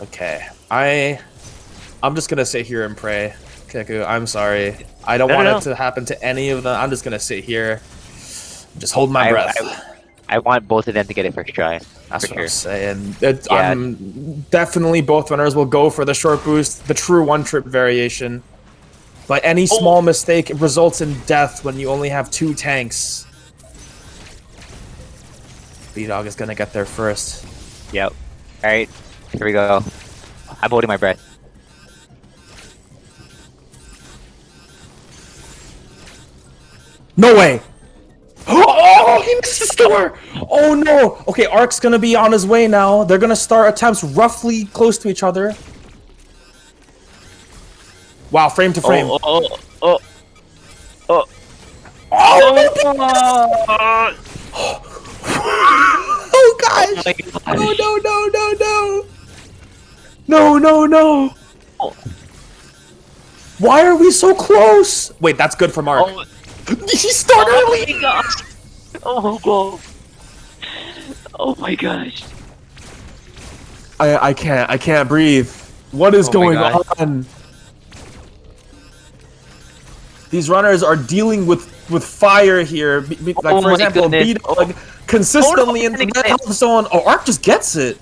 Okay, I'm just gonna sit here and pray. Keku, I'm sorry. I don't want it to happen to any of them. I'm just gonna sit here. Just hold my breath. I want both of them to get it first try. That's what I'm saying. I'm definitely both runners will go for the short boost, the true one-trip variation. But any small mistake results in death when you only have 2 tanks. bdog is gonna get there first. Yep. Alright, here we go. I'm holding my breath. No way! Oh, he missed the store! Oh no! Okay, Ark's gonna be on his way now. They're gonna start attempts roughly close to each other. Wow, frame to frame. Oh gosh! No! Why are we so close? Wait, that's good for Mark. He started early! Oh my gosh! Oh god! Oh my gosh! I can't breathe. What is going on? These runners are dealing with fire here. Like for example, bdog consistently in the health zone. Oh, Ark just gets it.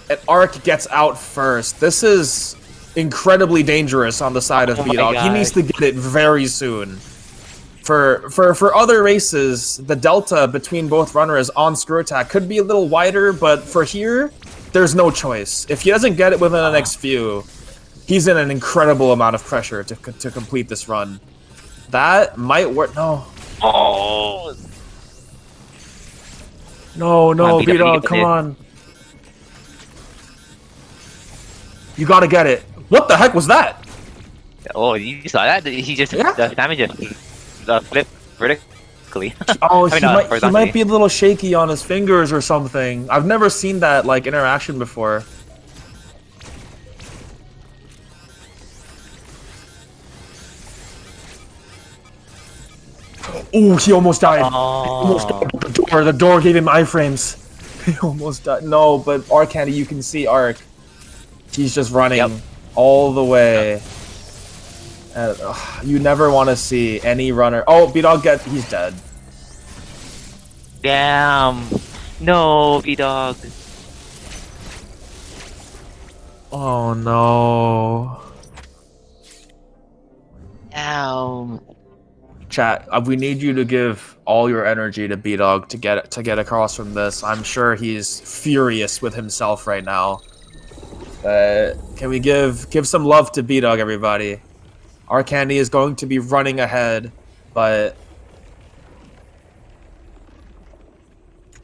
And Ark gets out first. This is incredibly dangerous on the side of bdog. He needs to get it very soon. For other races, the delta between both runners on screw attack could be a little wider, but for here, there's no choice. If he doesn't get it within the next few, he's in an incredible amount of pressure to complete this run. That might work. No. Oh. No, bdog, come on. You gotta get it. What the heck was that? Oh, you saw that? He just the damage just flipped vertically. Oh, he might be a little shaky on his fingers or something. I've never seen that like interaction before. Oh, he almost died. He almost died at the door. The door gave him iframes. He almost died. No, but Arkandy, you can see Ark. He's just running all the way. You never want to see any runner. Oh, bdog he's dead. Damn. No, bdog. Oh no. Damn. Chat, we need you to give all your energy to bdog to get across from this. I'm sure he's furious with himself right now. Can we give some love to bdog, everybody? Arkandy is going to be running ahead, but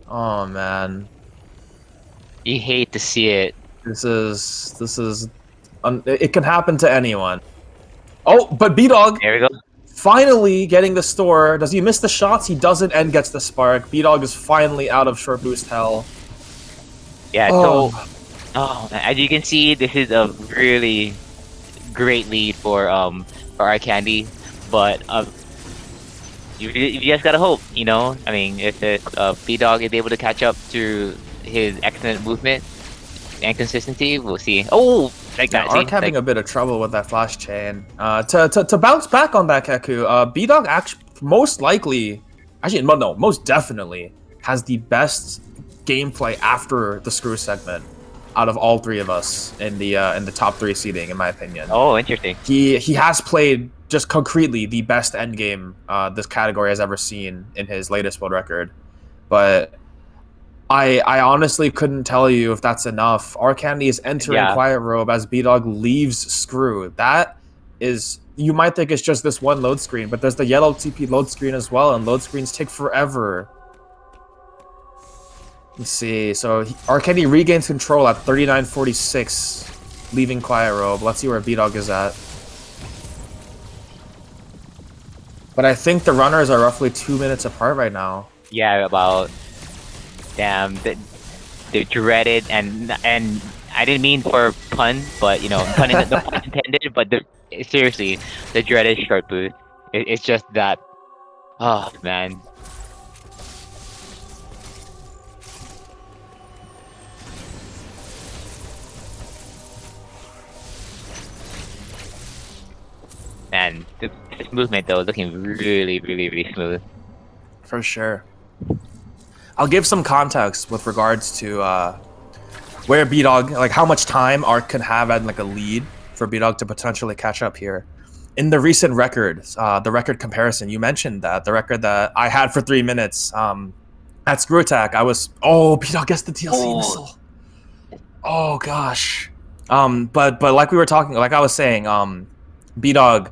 oh man, You hate to see it. this is it can happen to anyone. Oh, but bdog There we go. finally getting the store. Does he miss the shots? He doesn't, and gets the spark. bdog is finally out of short boost hell. Yeah. So, as you can see, this is a really great lead for Arkandy, but you just gotta hope, you know. I mean, if bdog is able to catch up to his excellent movement and consistency, we'll see. Oh, like Yeah, that. See? Ark having Like, a bit of trouble with that flash chain. To bounce back on that, Keku, bdog actually most likely, actually no, most definitely has the best gameplay after the screw segment out of all three of us in the top 3 seeding, in my opinion. oh, interesting. He has played just concretely the best endgame this category has ever seen in his latest world record, but I honestly couldn't tell you if that's enough. Arkandy is entering Yeah. Quiet Robe as bdog leaves Screw. That is, you might think it's just this one load screen, but there's the yellow TP load screen as well, and load screens take forever. Let's see. So Arkandy regains control at 39:46, leaving Quiet Robe. Let's see where bdog is at. But I think the runners are roughly 2 minutes apart right now. Yeah, about damn the dreaded and I didn't mean for pun, but you know, pun intended. But seriously, the dreaded short boost. It's just that. Oh man. And this movement though, looking really smooth. For sure. I'll give some context with regards to where bdog, like how much time Ark can have at like a lead for bdog to potentially catch up here. In the recent records, the record comparison, you mentioned that the record that I had for 3 minutes at Screw Attack, I was bdog gets the TLC missile. Oh gosh. But like we were talking, like I was saying, bdog,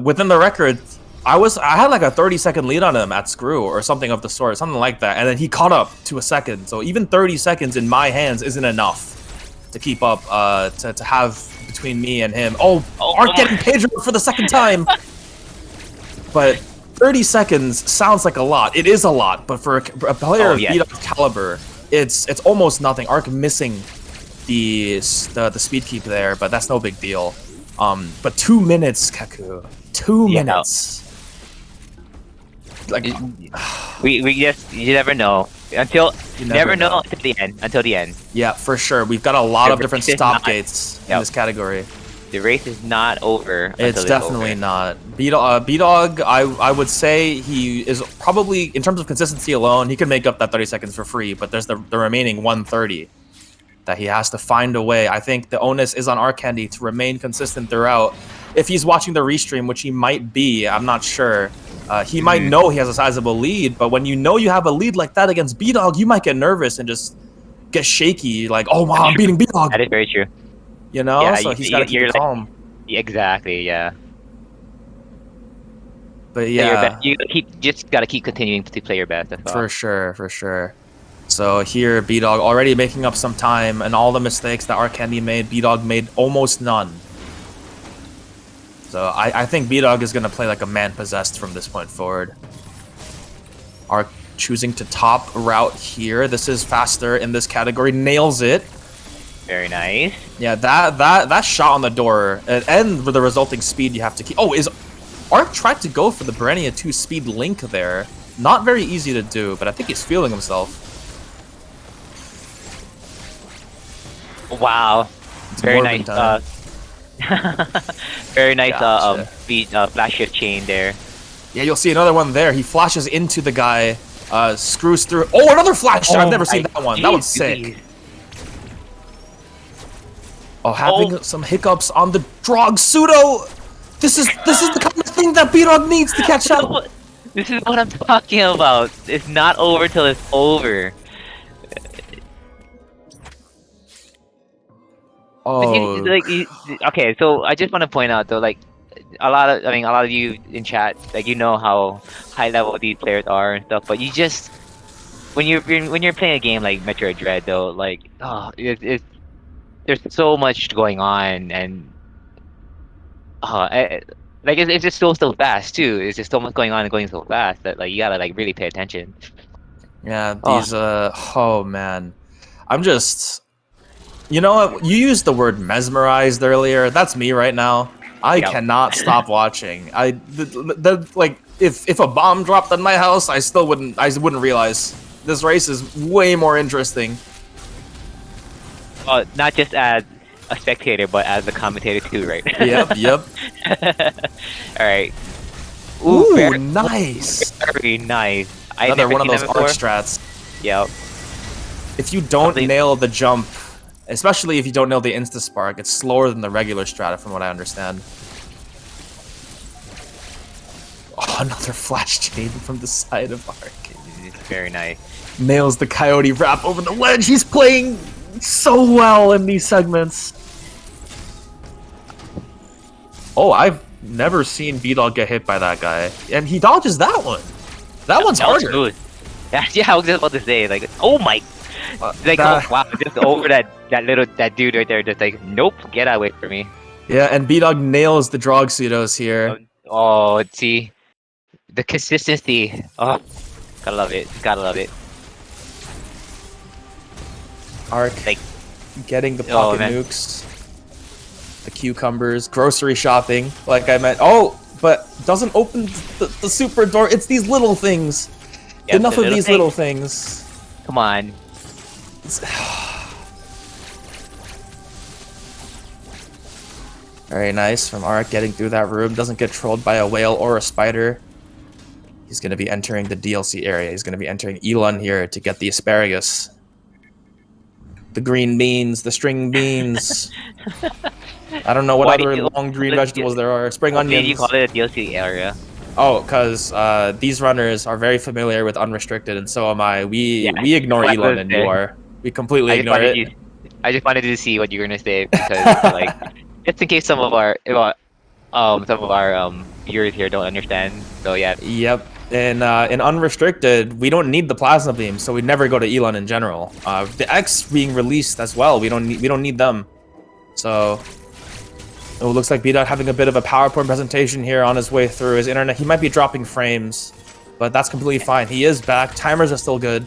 within the record, I had like a 30-second lead on him at Screw or something of the sort, something like that, and then he caught up to a second. So even 30 seconds in my hands isn't enough to keep up, to have between me and him. Ark getting Pedro for the second time. But 30 seconds sounds like a lot. It is a lot, but for a player of bdog's caliber, it's almost nothing. Ark missing the speed keep there, but that's no big deal. But 2 minutes, Keku. 2 minutes. Like you never know until until the end. Yeah, for sure. We've got a lot of different stop gates in this category. The race is not over. It's definitely not. bdog, I would say he is probably, in terms of consistency alone, he can make up that 30 seconds for free, but there's the remaining 130 that he has to find a way. I think the onus is on Arkandy to remain consistent throughout. If he's watching the restream, which he might be, I'm not sure. He might know he has a sizable lead, but when you know you have a lead like that against bdog, you might get nervous and just get shaky, like, oh wow, I'm beating bdog. That is very true. You know, yeah, so he's got to keep it calm. Exactly, yeah. But yeah, you just got to keep continuing to play your best. That's all. For sure, for sure. So here, bdog already making up some time, and all the mistakes that Arkandy made, bdog made almost none. So I think bdog is going to play like a man possessed from this point forward. Ark choosing to top route here. This is faster in this category. Nails it. Very nice. Yeah, that shot on the door and with the resulting speed you have to keep. Oh, is Ark tried to go for the Berenia 2 speed link there. Not very easy to do, but I think he's feeling himself. Wow. It's very nice. Very nice speed flash shift chain there. Yeah, you'll see another one there. He flashes into the guy, screws through. Oh, another flash! I've never seen that one. That one's sick. Oh, having some hiccups on the drog pseudo. This is the kind of thing that bdog needs to catch up. This is what I'm talking about. It's not over till it's over. Oh. Okay, so I just want to point out though, like a lot of you in chat, like you know how high level these players are and stuff, but you just when you're playing a game like Metroid Dread though, like there's so much going on, and it's just so fast too. It's just so much going on and going so fast that like you gotta like really pay attention. Yeah, these oh man, I'm just. You know what? You used the word mesmerized earlier. That's me right now. I cannot stop watching. Like if a bomb dropped on my house, I wouldn't realize. This race is way more interesting. Not just as a spectator, but as a commentator too, right? Yep. All right. Ooh, very nice. Very nice. Another one of those arc strats. Yep. If you don't nail the jump, especially if you don't nail the insta spark, it's slower than the regular strata, from what I understand. Oh, another flash chain from the side of Ark. Very nice. Nails the coyote wrap over the ledge. He's playing so well in these segments. Oh, I've never seen bdog get hit by that guy, and he dodges that one. That one's harder. Smooth. Yeah, I was just about to say, like, oh my, like, that... oh, wow, just over that dude right there, just like, nope, get away from me. Yeah, and bdog nails the drog pseudos here. Oh, see, the consistency. Oh, gotta love it. Gotta love it. Ark, like, getting the pocket nukes, the cucumbers, grocery shopping, like I meant. Oh, but doesn't open the super door. It's these little things. Yep, enough of these little things. Come on. Very nice from Ark getting through that room. Doesn't get trolled by a whale or a spider. He's going to be entering the DLC area. He's going to be entering Elon here to get the asparagus. The green beans, the string beans. I don't know what other long green vegetables there are. Spring onions. You call it a DLC area? Oh, because these runners are very familiar with unrestricted, and so am I. We ignore Elon and you are. We completely ignore it. I just wanted to see what you're gonna say because, like, just in case some of our viewers here don't understand. So yeah. Yep. In unrestricted, we don't need the plasma beam, so we never go to Elon in general. The X being released as well, we don't need them. So it looks like bdog having a bit of a PowerPoint presentation here on his way through his internet. He might be dropping frames, but that's completely fine. He is back. Timers are still good.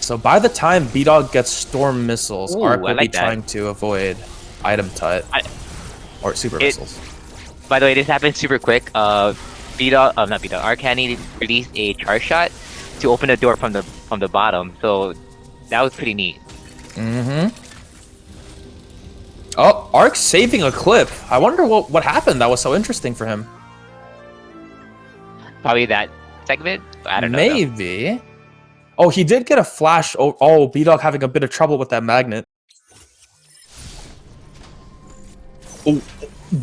So by the time bdog gets storm missiles, Ark will be trying to avoid item tut or super missiles. By the way, this happened super quick. Not bdog. Arkandy released a charge shot to open the door from the bottom, so that was pretty neat. Mm-hmm. Oh, Ark saving a clip. I wonder what happened that was so interesting for him. Probably that segment. I don't know. Maybe. Though. Oh, he did get a flash. Oh, bdog having a bit of trouble with that magnet. Oh.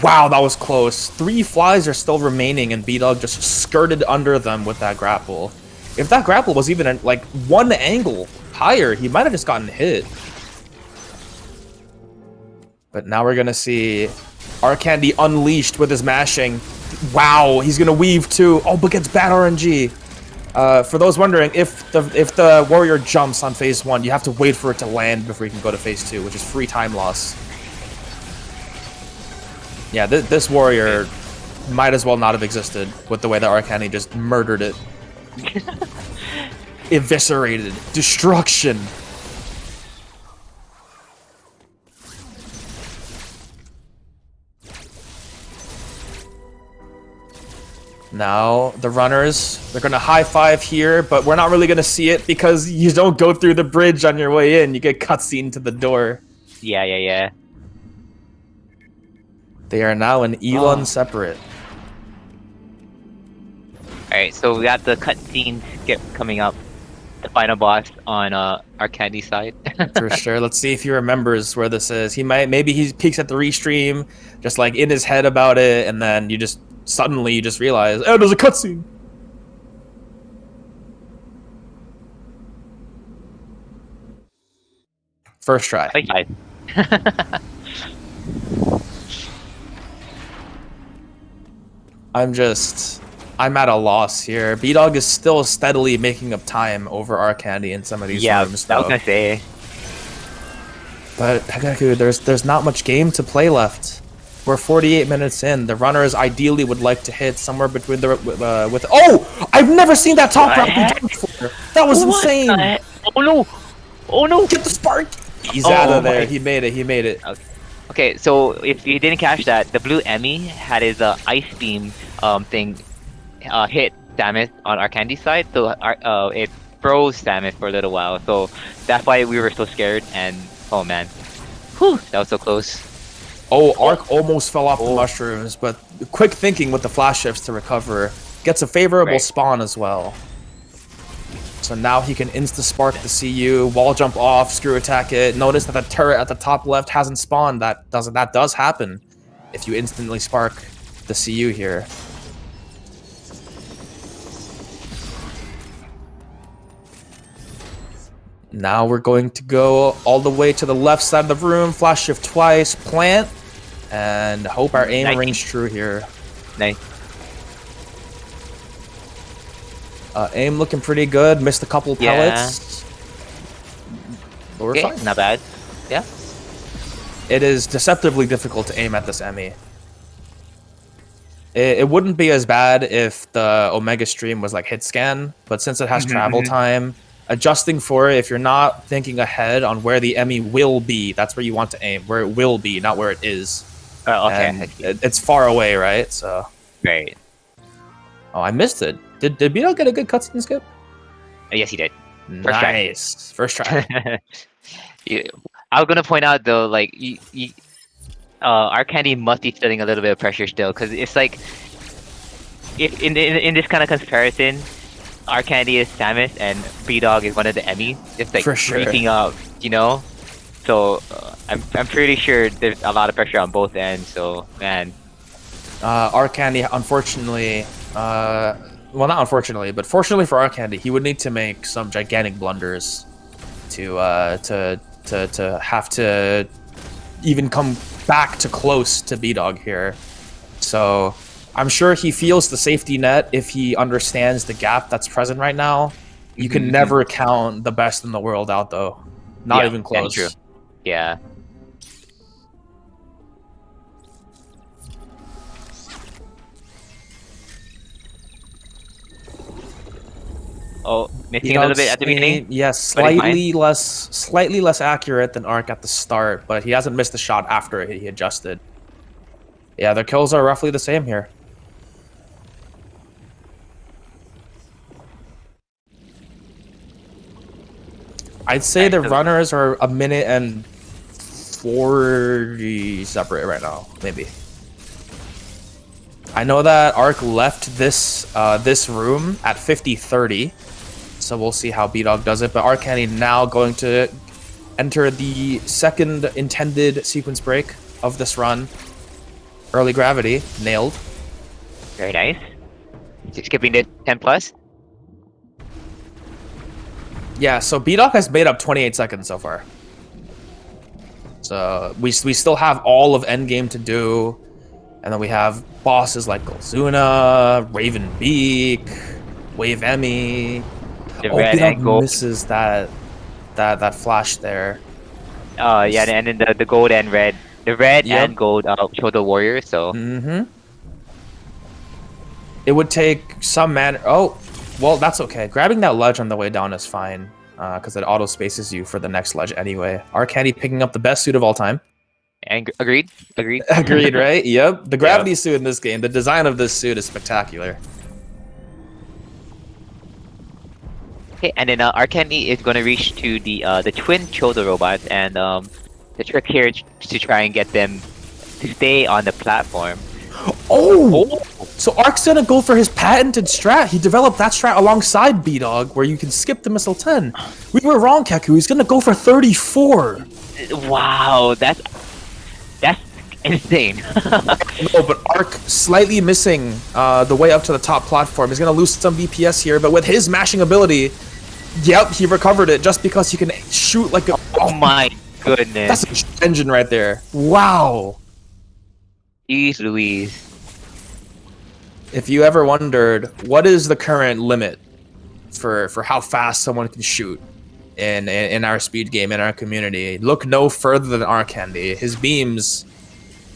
Wow, that was close. 3 flies are still remaining, and bdog just skirted under them with that grapple. If that grapple was even like one angle higher, he might have just gotten hit. But now we're gonna see Arkandy unleashed with his mashing. Wow, he's gonna weave too. Oh, but gets bad RNG. For those wondering, if the warrior jumps on phase 1, you have to wait for it to land before you can go to phase 2, which is free time loss. Yeah, this warrior might as well not have existed with the way that Arkandy just murdered it. Eviscerated. Destruction. Now, the runners, they're going to high-five here, but we're not really going to see it because you don't go through the bridge on your way in. You get cutscene to the door. Yeah. They are now an Elon separate. Alright, so we got the cutscene skip coming up. The final boss on Arkandy's side. For sure. Let's see if he remembers where this is. Maybe he peeks at the restream, just like in his head about it, and then you just suddenly realize, oh, there's a cutscene. First try. Okay. I'm at a loss here. bdog is still steadily making up time over Arkandy in some of these rooms. Yeah, I was gonna say. But Hagaku, there's not much game to play left. We're 48 minutes in. The runners ideally would like to hit somewhere between the with. Oh, I've never seen that top rock be done before. That was insane. Oh no! Oh no! Get the spark. He's out of there. He made it. Okay. Okay, so if you didn't catch that, the blue Emmy had his ice beam thing hit Samus on Arkandy's side, so it froze Samus for a little while. So that's why we were so scared. And oh man, whew, that was so close. Oh, Ark almost fell off the mushrooms, but quick thinking with the flash shifts to recover. Gets a favorable spawn as well. So now he can insta-spark the CU, wall jump off, screw attack it. Notice that the turret at the top left hasn't spawned. That does happen if you instantly spark the CU here. Now we're going to go all the way to the left side of the room, flash shift twice, plant, and hope our aim rings true here. Nice. Aim looking pretty good. Missed a couple pellets. But we're fine. Not bad. Yeah. It is deceptively difficult to aim at this Emmy. It wouldn't be as bad if the Omega stream was like hit scan, but since it has travel time, adjusting for it, if you're not thinking ahead on where the Emmy will be, that's where you want to aim. Where it will be, not where it is. Okay. It's far away, right? So. Great. Oh, I missed it. Did bdog get a good cutscene skip? Yes, he did. Nice. First try. I was gonna point out though, like Arkandy must be feeling a little bit of pressure still, because it's like, if in this kind of comparison, Arkandy is Samus and bdog is one of the Emmys. It's like creeping up, you know. So I'm pretty sure there's a lot of pressure on both ends. So man, Arkandy, unfortunately, well, not unfortunately, but fortunately for Arkandy, he would need to make some gigantic blunders to have to even come back to close to bdog here. So I'm sure he feels the safety net if he understands the gap that's present right now. You can never count the best in the world out, though. Not even close. True. Yeah. Oh, missing a little bit at the beginning. Yes, slightly less accurate than Ark at the start, but he hasn't missed a shot after he adjusted. Yeah, their kills are roughly the same here. I'd say the runners are a minute and 40 separate right now, maybe. I know that Ark left this this room at 50-30, so we'll see how bdog does it. But Arkandy now going to enter the second intended sequence break of this run. Early gravity, nailed. Very nice. Just skipping the 10+. Yeah, so bdog has made up 28 seconds so far. So we still have all of endgame to do. And then we have bosses like Golzuna, Ravenbeak, Wave Emmy. bdog misses that flash there. Yeah, and then the gold and red. The red and gold show the warrior, so. It would take some mana. Oh, well, that's okay. Grabbing that ledge on the way down is fine, because it auto spaces you for the next ledge anyway. Arkandy picking up the best suit of all time. And agreed. Agreed, right? Yep. The gravity suit in this game, the design of this suit is spectacular. Okay, and then Arkandy is going to reach to the twin Chodo robots, and the trick here is to try and get them to stay on the platform. Oh! So Ark's gonna go for his patented strat. He developed that strat alongside bdog, where you can skip the missile 10. We were wrong, Keku. He's gonna go for 34. Wow, that's insane. No, but Ark slightly missing the way up to the top platform. He's gonna lose some DPS here, but with his mashing ability, yep, he recovered it just because he can shoot like a... Oh my goodness. That's an engine right there. Wow. Jeez Louise. If you ever wondered, what is the current limit for how fast someone can shoot in our speed game, in our community, look no further than Arkandy. His beams,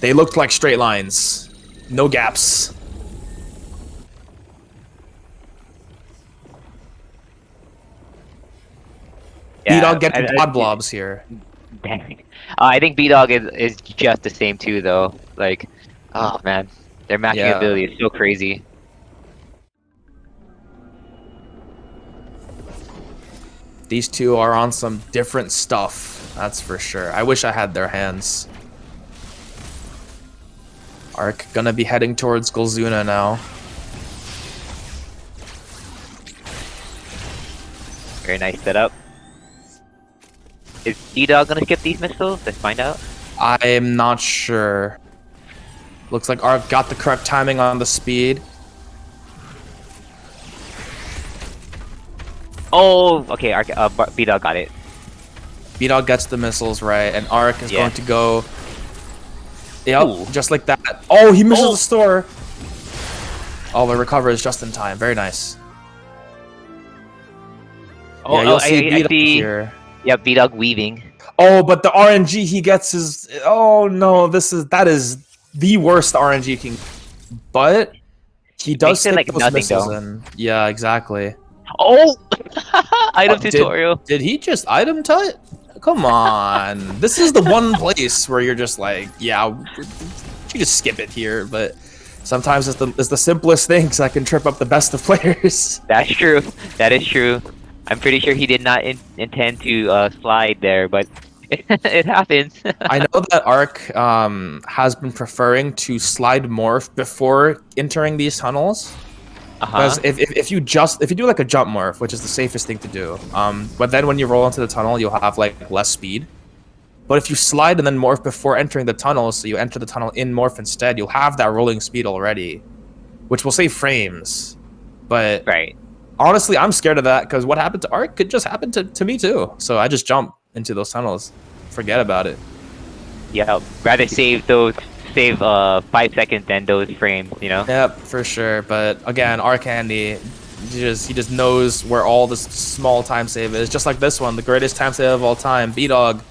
they looked like straight lines. No gaps. Yeah, bdog getting quad blobs here. Dang. I think bdog is just the same too, though. Like, oh man, their matching Yeah. ability is so crazy. These two are on some different stuff, that's for sure. I wish I had their hands. Ark gonna be heading towards Golzuna now. Very nice setup. Is bdog gonna skip these missiles? Let's find out. I'm not sure. Looks like Ark got the correct timing on the speed. Oh, okay. bdog got it. bdog gets the missiles right, and Ark is Yeah. going to go. Yep, Ooh. just like that. Oh, he misses Oh. the store. Oh, but recovers just in time. Very nice. Oh, yeah, you'll I see bdog see. here. Yeah, bdog weaving. Oh, but the RNG he gets is. Oh no, that is the worst RNG king. But he does makes it stick like those nothing, missiles though. in. Yeah, exactly. Oh, item Did- tutorial. Did he just item tut? Come on. This is the one place where you're just like, yeah, you just skip it here. But sometimes it's the simplest things that can trip up the best of players. That's true. That is true. I'm pretty sure he did not intend to slide there, but it happens. I know that Ark has been preferring to slide morph before entering these tunnels. Because if you do like a jump morph, which is the safest thing to do, but then when you roll into the tunnel, you'll have like less speed. But if you slide and then morph before entering the tunnel, so you enter the tunnel in morph instead, you'll have that rolling speed already, which will save frames. But Right. honestly, I'm scared of that because what happened to Ark could just happen to me too. So I just jump into those tunnels, forget about it. Yeah. Rather save 5 seconds than those frames. You know. Yep, for sure. But again, Arkandy, he just knows where all this small time save is. Just like this one, the greatest time save of all time. bdog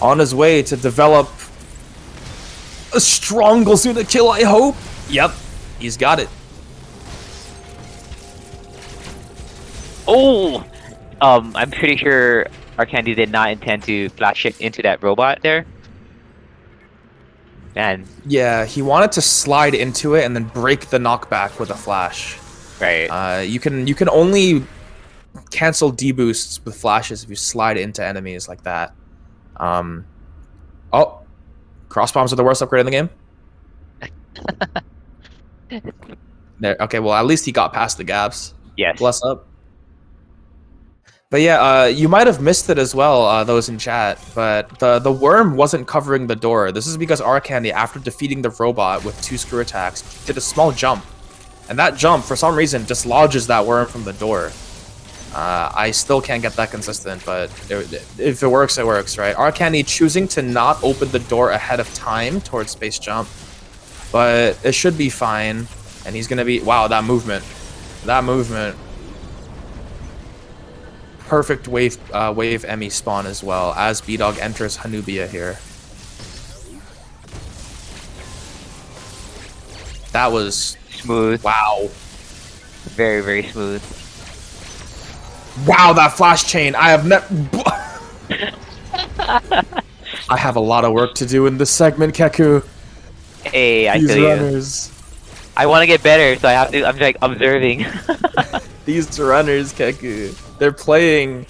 on his way to develop a strong Golzuna kill, I hope. Yep, he's got it. Oh, I'm pretty sure Arkandy did not intend to flash shift into that robot there. Man, Yeah, he wanted to slide into it and then break the knockback with a flash. right. You can only cancel deboosts with flashes if you slide into enemies like that. Oh, cross bombs are the worst upgrade in the game. There. Okay, well at least he got past the gaps. Yes. Bless up. But yeah, you might have missed it as well, those in chat. But the worm wasn't covering the door. This is because Arkandy, after defeating the robot with 2 screw attacks, did a small jump, and that jump, for some reason, dislodges that worm from the door. I still can't get that consistent, but if it works, it works, right? Arkandy choosing to not open the door ahead of time towards space jump, but it should be fine. And he's gonna be wow, that movement. Perfect wave Emmy spawn as well as bdog enters Hanubia here. That was Smooth. wow. Very, very smooth. Wow, that flash chain. I have I have a lot of work to do in this segment, Keku. Hey, I These feel you. runners. I want to get better, so I have to. I'm like observing. These runners, Keku. They're playing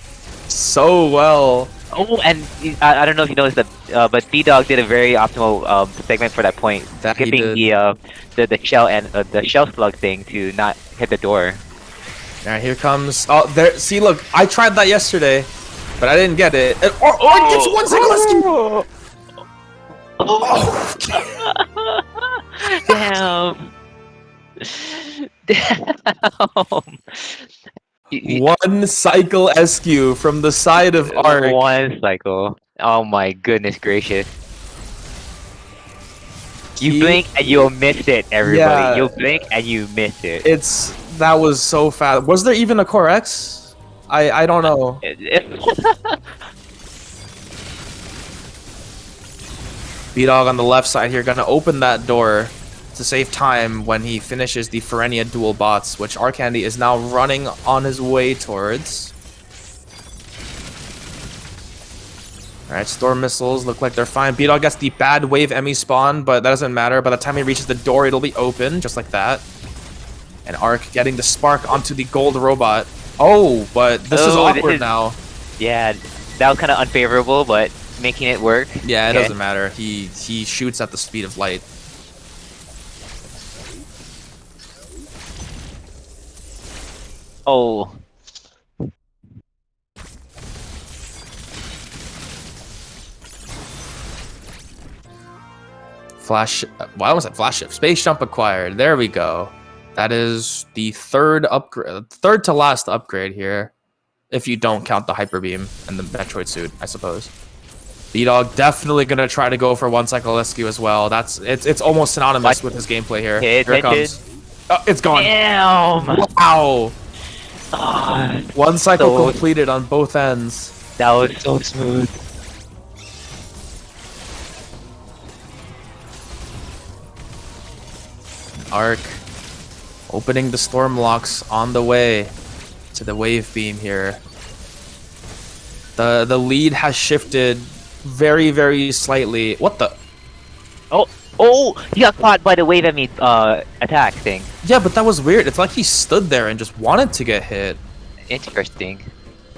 so well. Oh, and I don't know if you noticed that, but bdog did a very optimal segment for that point, That he skipping did. the shell and the shell slug thing to not hit the door. Alright, here comes. Oh, there. See, look, I tried that yesterday, but I didn't get it. It gets one single escape. Oh. Damn. Damn. One cycle SQ from the side of Ark. One cycle. Oh my goodness gracious. You He- blink and you'll miss it, everybody. Yeah. You'll blink and you miss it. That was so fast. Was there even a Core X? I don't know. bdog on the left side here gonna open that door to save time when he finishes the Ferenia dual bots, which Arkandy is now running on his way towards. Alright, storm missiles look like they're fine. bdog gets the bad wave Emmy spawn, but that doesn't matter. By the time he reaches the door, it'll be open, just like that. And Ark getting the spark onto the gold robot. Oh, but this is awkward now. Yeah, that was kind of unfavorable, but making it work. Yeah, it doesn't matter. He shoots at the speed of light. Oh. Flash. Well, I almost said flash shift. Space jump acquired. There we go. That is the third upgrade, third to last upgrade here, if you don't count the hyper beam and the Metroid suit, I suppose. bdog definitely gonna try to go for one cycle rescue as well. It's almost synonymous with his gameplay here. Here it comes. Oh, it's gone. Damn. Wow. Oh, one cycle completed on both ends. That was so smooth. Ark opening the storm locks on the way to the wave beam here. The lead has shifted very, very slightly. What the? Oh, he got caught by the wave at me attack thing. Yeah, but that was weird. It's like he stood there and just wanted to get hit. Interesting.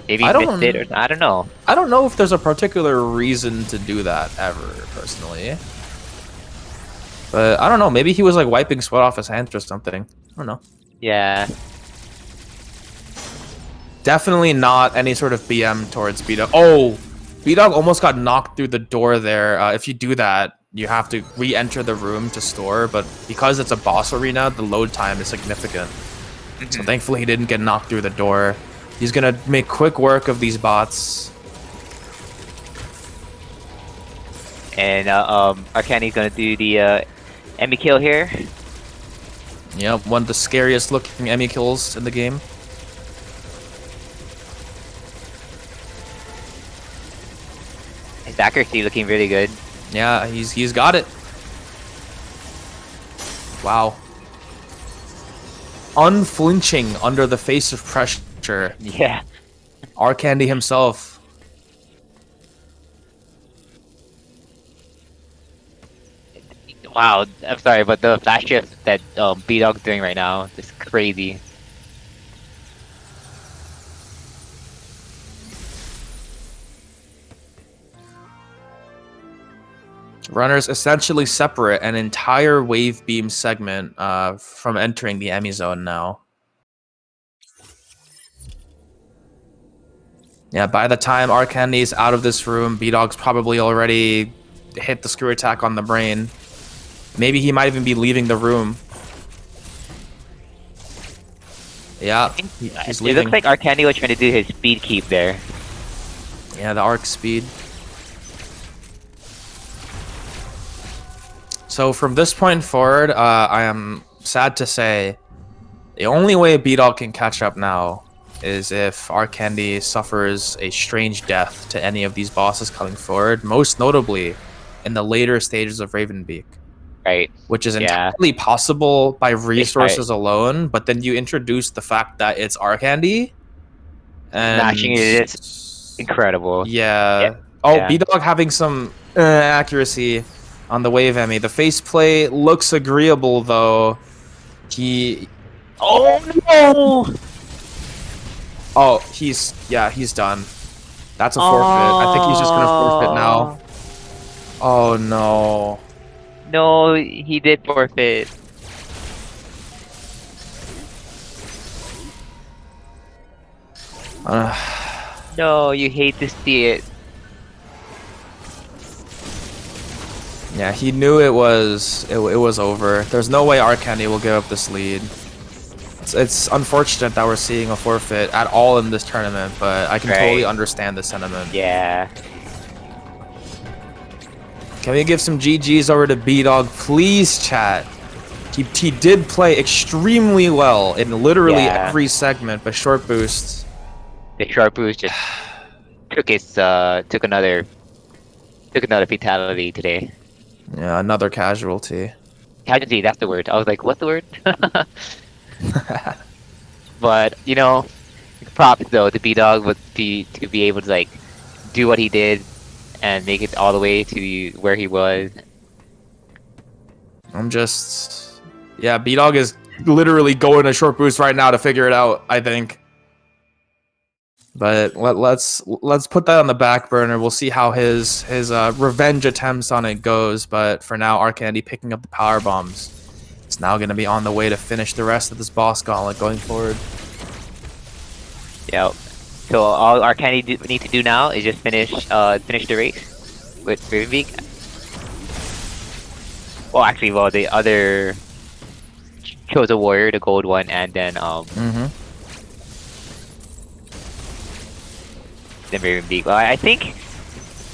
Maybe he missed it, or I don't know. I don't know if there's a particular reason to do that ever, personally. But I don't know. Maybe he was like wiping sweat off his hands or something. I don't know. Yeah. Definitely not any sort of BM towards bdog. Oh, bdog almost got knocked through the door there. If you do that, you have to re-enter the room to store. But because it's a boss arena, the load time is significant. So thankfully he didn't get knocked through the door. He's gonna make quick work of these bots. And Arkandy's gonna do the Emmy kill here. Yep, one of the scariest looking Emmy kills in the game. His accuracy looking really good. Yeah, he's got it. Wow. Unflinching under the face of pressure. Yeah. Arkandy himself. Wow, I'm sorry, but the flash shift that bdog's doing right now is crazy. Runners essentially separate an entire wave beam segment from entering the Emmy zone now. Yeah, by the time Arkandy's out of this room, bdog's probably already hit the screw attack on the brain. Maybe he might even be leaving the room. Yeah, he's leaving. It looks like Arkandy was trying to do his speed keep there. Yeah, the arc speed. So from this point forward, I am sad to say, the only way bdog can catch up now is if Arkandy suffers a strange death to any of these bosses coming forward, most notably in the later stages of Ravenbeak. Right. Which is entirely possible by resources alone, but then you introduce the fact that it's Arkandy. And smashing it is incredible. Yeah. Oh, bdog having some accuracy on the wave Emmy. The faceplate looks agreeable though. Oh no! Oh, he's done. That's a forfeit. I think he's just gonna forfeit now. Oh no. No, he did forfeit. No, you hate to see it. Yeah, he knew it was over. There's no way Arkandy will give up this lead. It's unfortunate that we're seeing a forfeit at all in this tournament, but I can totally understand the sentiment. Yeah. Can we give some GGs over to bdog, please, chat? He did play extremely well in literally every segment, but short boost. The short boost just took another fatality today. Yeah, another casualty. Casualty, that's the word. I was like, what's the word? But you know, props though to bdog to be able to like do what he did and make it all the way to where he was. I'm just... Yeah, bdog is literally going a short boost right now to figure it out, I think. But let's put that on the back burner. We'll see how his revenge attempts on it goes. But for now, Arkandy picking up the power bombs. It's now going to be on the way to finish the rest of this boss gauntlet going forward. Yep. So all Arkandy need to do now is just finish the race with Ravenbeak. Well, actually, the other chose a warrior, the gold one, and then then Ravenbeak. Well, I think.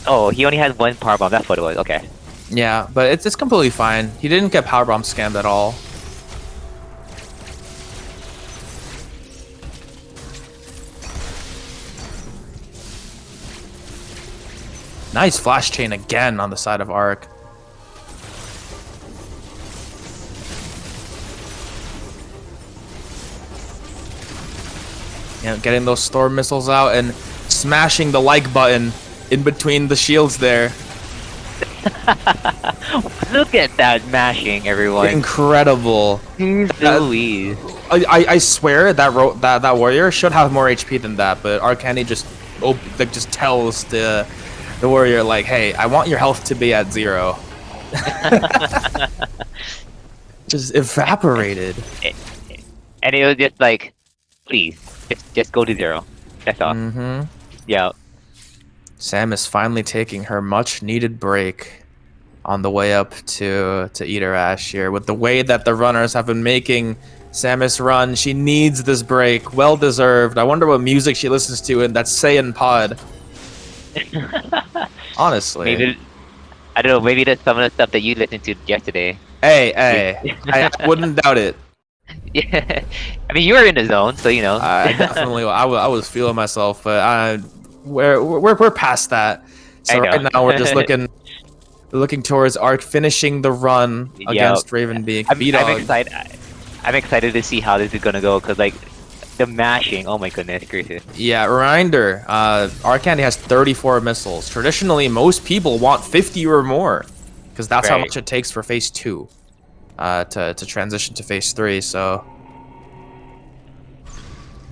Oh, he only had one power bomb. That's what it was. Okay. Yeah, but it's completely fine. He didn't get power bomb scammed at all. Nice flash chain again on the side of Ark. You know, getting those storm missiles out and smashing the like button in between the shields there. Look at that mashing, everyone. Incredible. Louise. I swear that warrior should have more HP than that, but Arkandy just tells the warrior like, "Hey, I want your health to be at 0." Just evaporated. And it was just like, please, just go to 0. That's all. Yeah. Sam is finally taking her much-needed break on the way up to eat her ash here. With the way that the runners have been making Samus run, she needs this break. Well-deserved. I wonder what music she listens to in that Saiyan pod. Honestly. Maybe, I don't know, maybe that's some of the stuff that you listened to yesterday. Hey, I wouldn't doubt it. Yeah. I mean, you were in the zone, so you know. I definitely, I was feeling myself, but we're past that. So right now we're just looking towards Ark finishing the run against Ravenbeak. I'm excited to see how this is gonna go, cause like the mashing. Oh my goodness gracious. Yeah, reminder. Arkandy has 34 missiles. Traditionally, most people want 50 or more, because that's how much it takes for phase 2 to transition to phase 3. So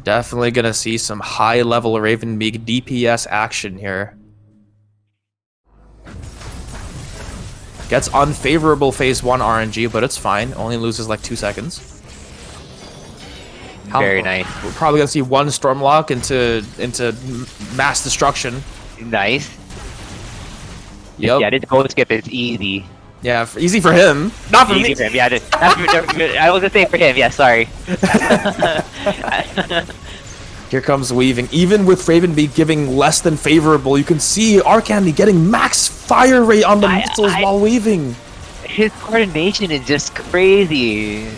definitely gonna see some high-level Ravenbeak DPS action here. Gets unfavorable phase 1 RNG, but it's fine. Only loses like 2 seconds. Very nice. We're probably gonna see one Stormlock into mass destruction. Nice. Yep. Yeah, this gold skip is easy. Yeah, easy for him. Not for me. Easy for him. Yeah, I was gonna say for him. Yeah, sorry. Here comes Weaving. Even with Ravenbeak giving less than favorable, you can see Arkandy getting max fire rate on the missiles while weaving. His coordination is just crazy.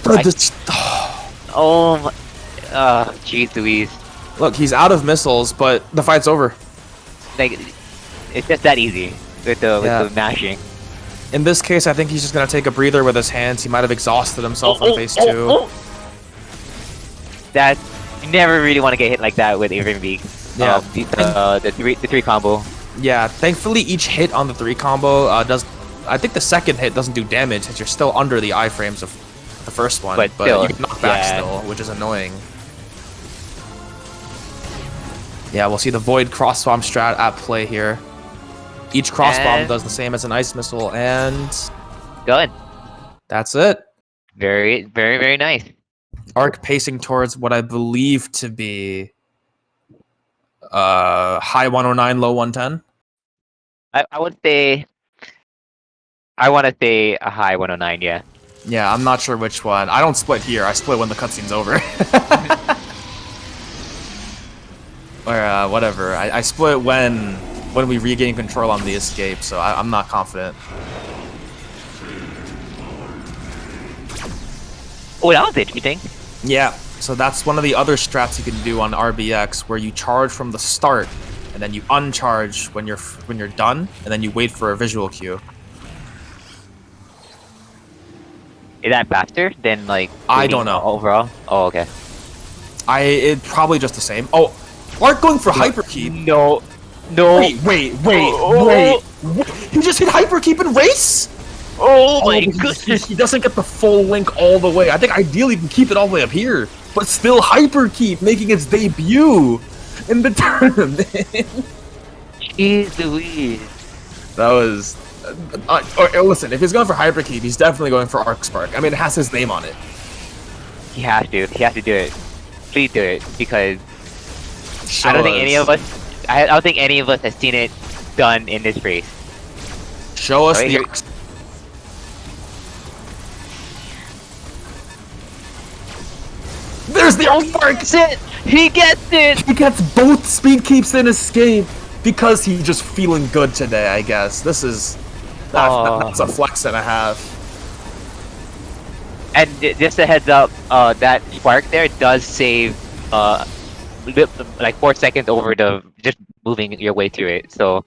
Oh my. Jeez Louise. Look, he's out of missiles, but the fight's over. Like, it's just that easy with the mashing. In this case, I think he's just gonna take a breather with his hands. He might have exhausted himself on phase 2. That you never really want to get hit like that with Ravenbeak. Yeah. The three combo. Yeah. Thankfully, each hit on the 3 combo does. I think the second hit doesn't do damage since you're still under the iframes of the first one, but still, you can knock back still, which is annoying. Yeah, we'll see the Void Crossbomb strat at play here. Each crossbomb does the same as an ice missile, and good. That's it. Very, very, very nice. Ark pacing towards what I believe to be high 109, low 110. I would say. I want to say a high 109. Yeah. Yeah, I'm not sure which one. I don't split here. I split when the cutscene's over. Or whatever. I split when we regain control on the escape, so I'm not confident. Oh, that was interesting. Yeah, so that's one of the other strats you can do on RBX, where you charge from the start, and then you uncharge when you're done, and then you wait for a visual cue. Is that faster than like? I don't know. Overall? Oh, okay. It's probably just the same. Oh, Ark going for hyper key. No. No. Wait. Oh. What? He just hit hyperkeep and race? Oh my he- goodness. He doesn't get the full link all the way. I think ideally you can keep it all the way up here, but still hyperkeep making its debut in the tournament. Jeez Louise. That was. Listen, if he's going for hyperkeep, he's definitely going for Arc Spark. I mean, it has his name on it. He has to. He has to do it. Please do it, because Show I don't think any us. of us. I don't think any of us has seen it done in this race. Show us Right the. here. There's the Arc Spark! That's it. He gets it. He gets both speed keeps in escape because he's just feeling good today, I guess. This is. That's a flex and a half. And just a heads up, that spark there does save like 4 seconds over the just moving your way through it. So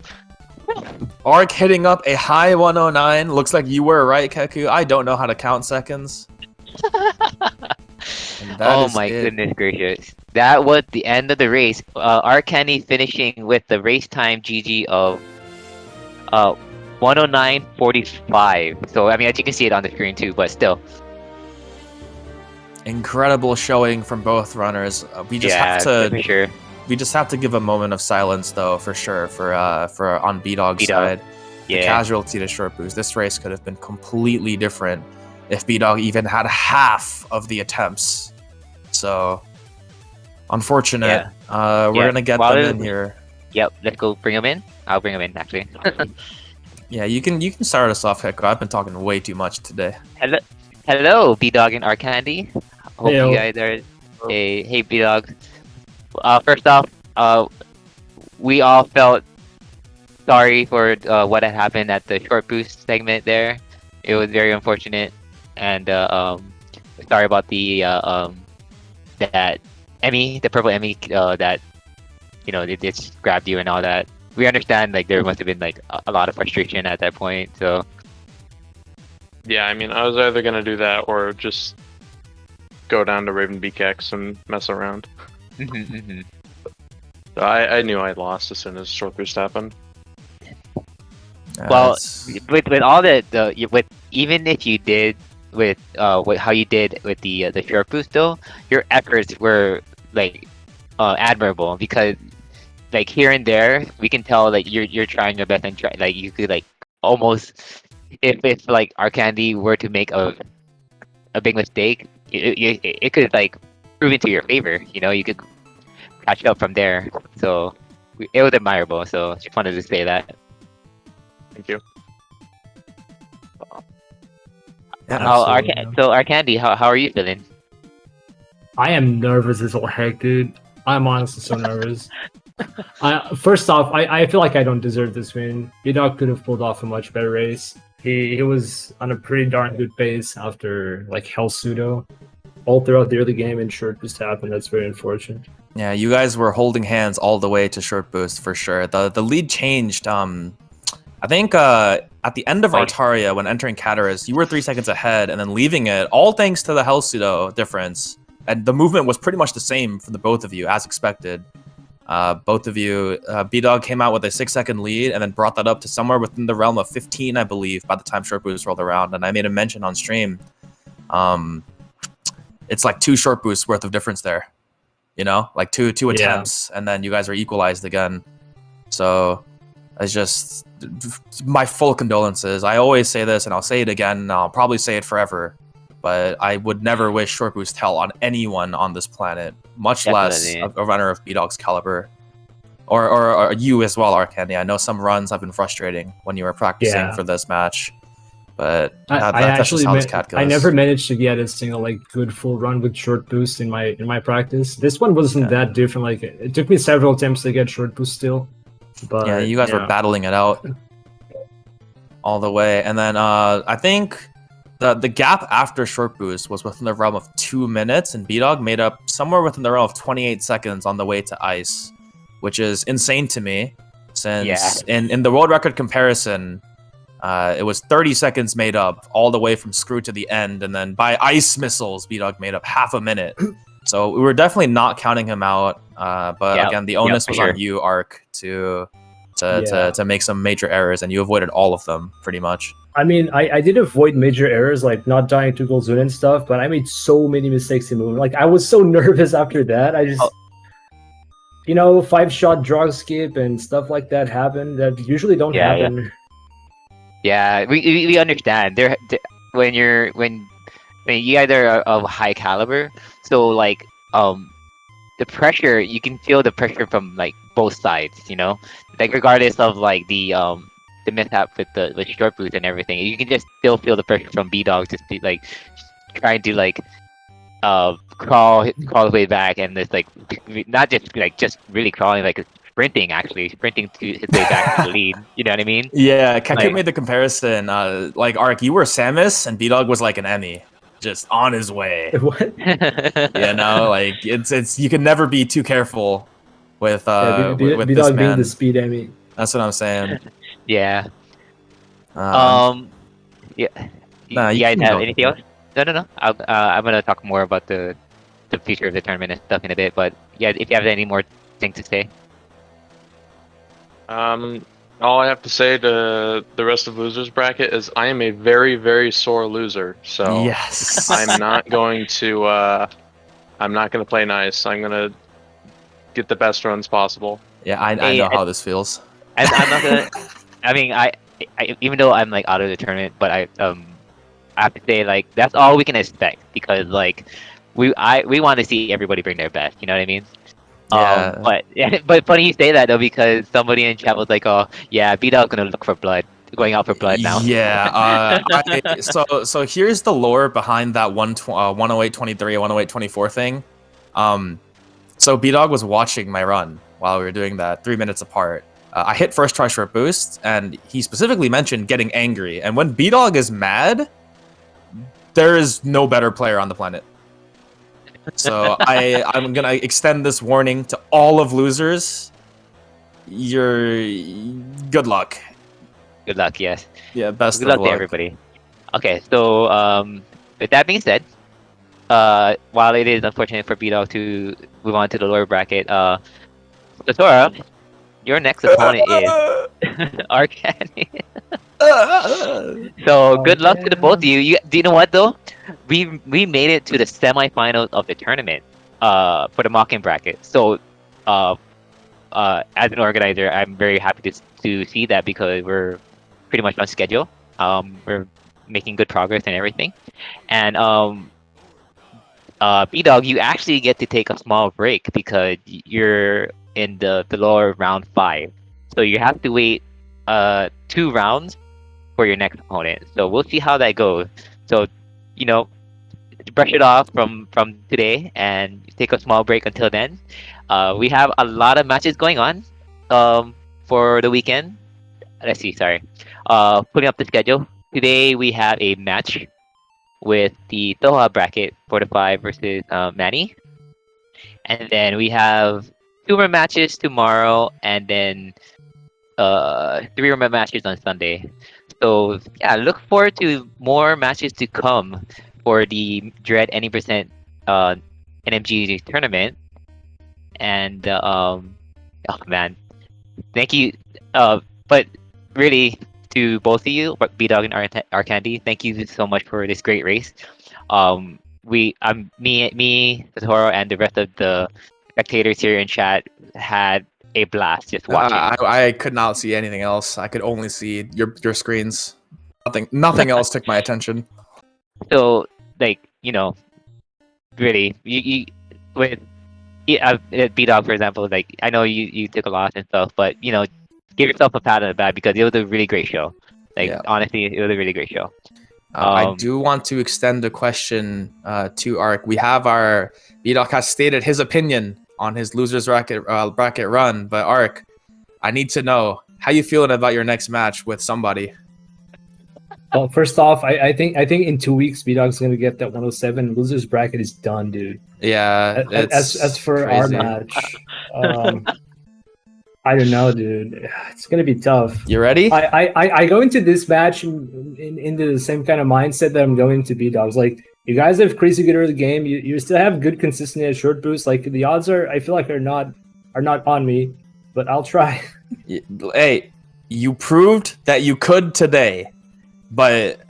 Arc hitting up a high 109. Looks like you were right, Keku. I don't know how to count seconds. oh my goodness gracious. That was the end of the race. Arkandy finishing with the race time GG of 109.45. So I mean, as you can see it on the screen too, but still. Incredible showing from both runners. We just have for to. sure. We just have to give a moment of silence, though, for sure, for on bdog's bdog. side. The Yeah. casualty to short boost. This race could have been completely different if bdog even had half of the attempts. So, unfortunate. We're gonna get them in here. Yep, let's go bring him in. I'll bring him in actually. Yeah, you can start us off, Hector. I've been talking way too much today. Hello, bdog and Arkandy. Hope Heyo. you guys are. Hey, bdog. First off, we all felt sorry for what had happened at the short boost segment there. It was very unfortunate, and sorry about the that Emmy, the purple Emmy, that they just grabbed you and all that. We understand, like, there must have been like a lot of frustration at that point. So Yeah, I mean, I was either gonna do that or just go down to Raven BKX and mess around. So I knew I lost as soon as short boost happened. well, It's- with all with even if you did with how you did with the short boost, though, your efforts were like admirable, because like here and there we can tell like you're trying your best, and try, like, you could like almost, if like Arkandy were to make a big mistake, it could like prove into your favor. You could catch up from there. So it was admirable. So just wanted to say that. Thank you. So Arkandy, how are you feeling? I am nervous as all heck, dude. I'm honestly so nervous. First off, I feel like I don't deserve this win. bdog could have pulled off a much better race. He was on a pretty darn good pace after like hell pseudo all throughout the early game, and short boost happened. That's very unfortunate. Yeah, you guys were holding hands all the way to short boost for sure. The lead changed. I think at the end of Wait. Artaria, when entering Cataris, you were 3 seconds ahead, and then leaving it, all thanks to the Hell Pseudo difference. And the movement was pretty much the same for the both of you, as expected. Both of you, bdog came out with a 6-second lead, and then brought that up to somewhere within the realm of 15, I believe, by the time short boost rolled around. And I made a mention on stream. It's like 2 short boosts worth of difference there. Like two attempts, and then you guys are equalized again. So it's just my full condolences. I always say this, and I'll say it again, and I'll probably say it forever, but I would never wish short boost hell on anyone on this planet, much less Definitely. a runner of bdog's caliber. Or you as well, Arkandy. I know some runs have been frustrating when you were practicing for this match, but that's just how this cat goes. I never managed to get a single like good full run with short boost in my practice. This one wasn't that different. Like, it took me several attempts to get short boost still. But Yeah, you guys were battling it out all the way, and then I think the gap after short boost was within the realm of 2 minutes, and bdog made up somewhere within the realm of 28 seconds on the way to ice, which is insane to me, since in the world record comparison, it was 30 seconds made up all the way from screw to the end, and then by ice missiles, bdog made up half a minute. So we were definitely not counting him out, but again, the onus was on you, Ark, to to make some major errors, and you avoided all of them pretty much. I mean, I did avoid major errors like not dying to gold zone and stuff, but I made so many mistakes in movement. Like I was so nervous after that. I just, 5-shot draw skip and stuff like that happen that usually don't happen. Yeah, we understand. When you guys are of high caliber, so like the pressure, you can feel the pressure from like both sides, like regardless of like the mishap with the short boost and everything, you can just still feel the pressure from bdog just like trying to like crawl his way back, and it's like not just really crawling, like sprinting to his way back to the lead. You know what I mean? Yeah, Keku made the comparison. Like Ark, you were Samus, and bdog was like an Emmy, just on his way. What? Like it's you can never be too careful with with bdog this being man. the speed Emmy. That's what I'm saying. Yeah. Nah, you you guys can have go. anything else? No. I'm gonna talk more about the future of the tournament and stuff in a bit. But yeah, if you have any more things to say. All I have to say to the rest of losers bracket is I am a very, very sore loser. So Yes. I'm not going to play nice. I'm gonna get the best runs possible. Yeah, I know how this feels. I'm not gonna. I mean, I even though I'm like out of the tournament, but I have to say like that's all we can expect, because like we want to see everybody bring their best. You know what I mean? Yeah. But funny you say that though, because somebody in chat was like, "Oh yeah, bdog's gonna look for blood, going out for blood now." Yeah. So here's the lore behind that 108-23, 108-24 thing. So bdog was watching my run while we were doing that 3 minutes apart. I hit first try short boost, and he specifically mentioned getting angry. And when bdog is mad, there is no better player on the planet. So I'm gonna extend this warning to all of losers. Good luck. Good luck, yes. Yeah, best Good of luck luck. to everybody. Okay, so with that being said, while it is unfortunate for bdog to move on to the lower bracket, Satora, your next opponent is Arkandy. So good luck to the both of you. Do you know what though? We made it to the semifinals of the tournament for the Mawkin bracket. So as an organizer, I'm very happy to see that, because we're pretty much on schedule. We're making good progress and everything. And bdog, you actually get to take a small break because you're in the lower round 5. So you have to wait 2 rounds for your next opponent. So we'll see how that goes. So, brush it off from today and take a small break until then. We have a lot of matches going on for the weekend. Let's see, sorry. Putting up the schedule. Today we have a match with the Toha bracket, 4-5 versus Manny. And then we have 2 more matches tomorrow, and then 3 more matches on Sunday. So yeah, look forward to more matches to come for the Dread Any Percent NMG tournament. And oh man, thank you. But really, to both of you, bdog and Arkandy, thank you so much for this great race. Me, Totoro, and the rest of the spectators here in chat had a blast just watching. I could not see anything else. I could only see your screens. Nothing else took my attention. So, like, really, you with bdog, for example, like, I know you took a loss and stuff, but give yourself a pat on the back, because it was a really great show. Like, honestly, it was a really great show. I do want to extend a question to Ark. We have our bdog has stated his opinion on his losers bracket run, but Ark, I need to know how you feeling about your next match with somebody. Well, first off, I think in 2 weeks bdog's gonna get that 107. Losers bracket is done, dude. Yeah. As for crazy. our match, I don't know, dude. It's gonna be tough. You ready? I go into this match into the same kind of mindset that I'm going to bdog's. Like, you guys have crazy good early game. You still have good consistency at short boost. Like, the odds I feel like are not on me, but I'll try. Hey, you proved that you could today, but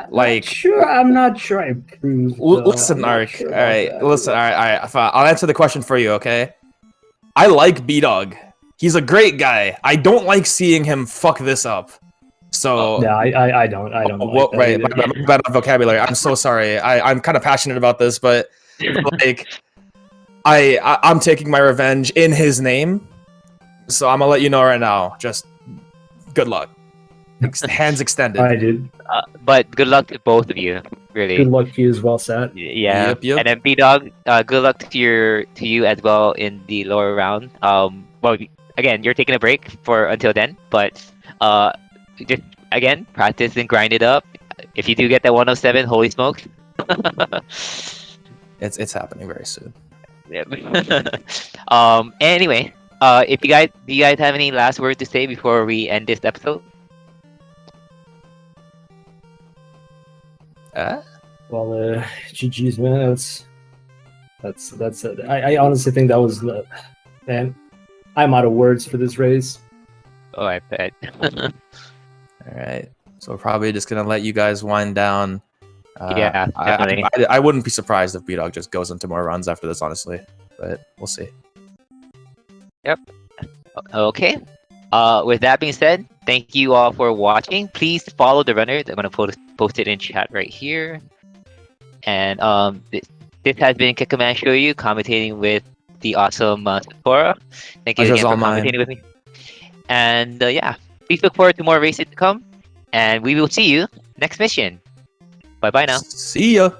like, I'm not sure I proved. listen, Ark. All right, listen. All right. Fine. I'll answer the question for you. Okay. I like bdog. He's a great guy. I don't like seeing him fuck this up. So Yeah, I don't. I don't. what? Like Right, my bad vocabulary. I'm so sorry. I'm kind of passionate about this, but like, I'm taking my revenge in his name. So I'm gonna let you know right now. Just good luck. Hands extended. I did. But good luck to both of you, really. Good luck to you as well, Sat. Yeah. Yep. And then bdog, good luck to you as well in the lower round. Well, again, you're taking a break for until then, but just again practice and grind it up. If you do get that 107, holy smokes! It's happening very soon. Yep. Anyway, if do you guys have any last word to say before we end this episode? Well, GG's, man. That's it. I honestly think that was, man. I'm out of words for this race. Oh, I bet. All right. So we're probably just gonna let you guys wind down. Yeah, definitely. I wouldn't be surprised if bdog just goes into more runs after this, honestly. But we'll see. Yep. Okay. With that being said, thank you all for watching. Please follow the runners. I'm gonna post it in chat right here. And this has been Kikaman Show You commentating with the awesome Sakura. Thank you again for commentating with me. And yeah, please look forward to more races to come. And we will see you next mission. Bye bye now. See ya.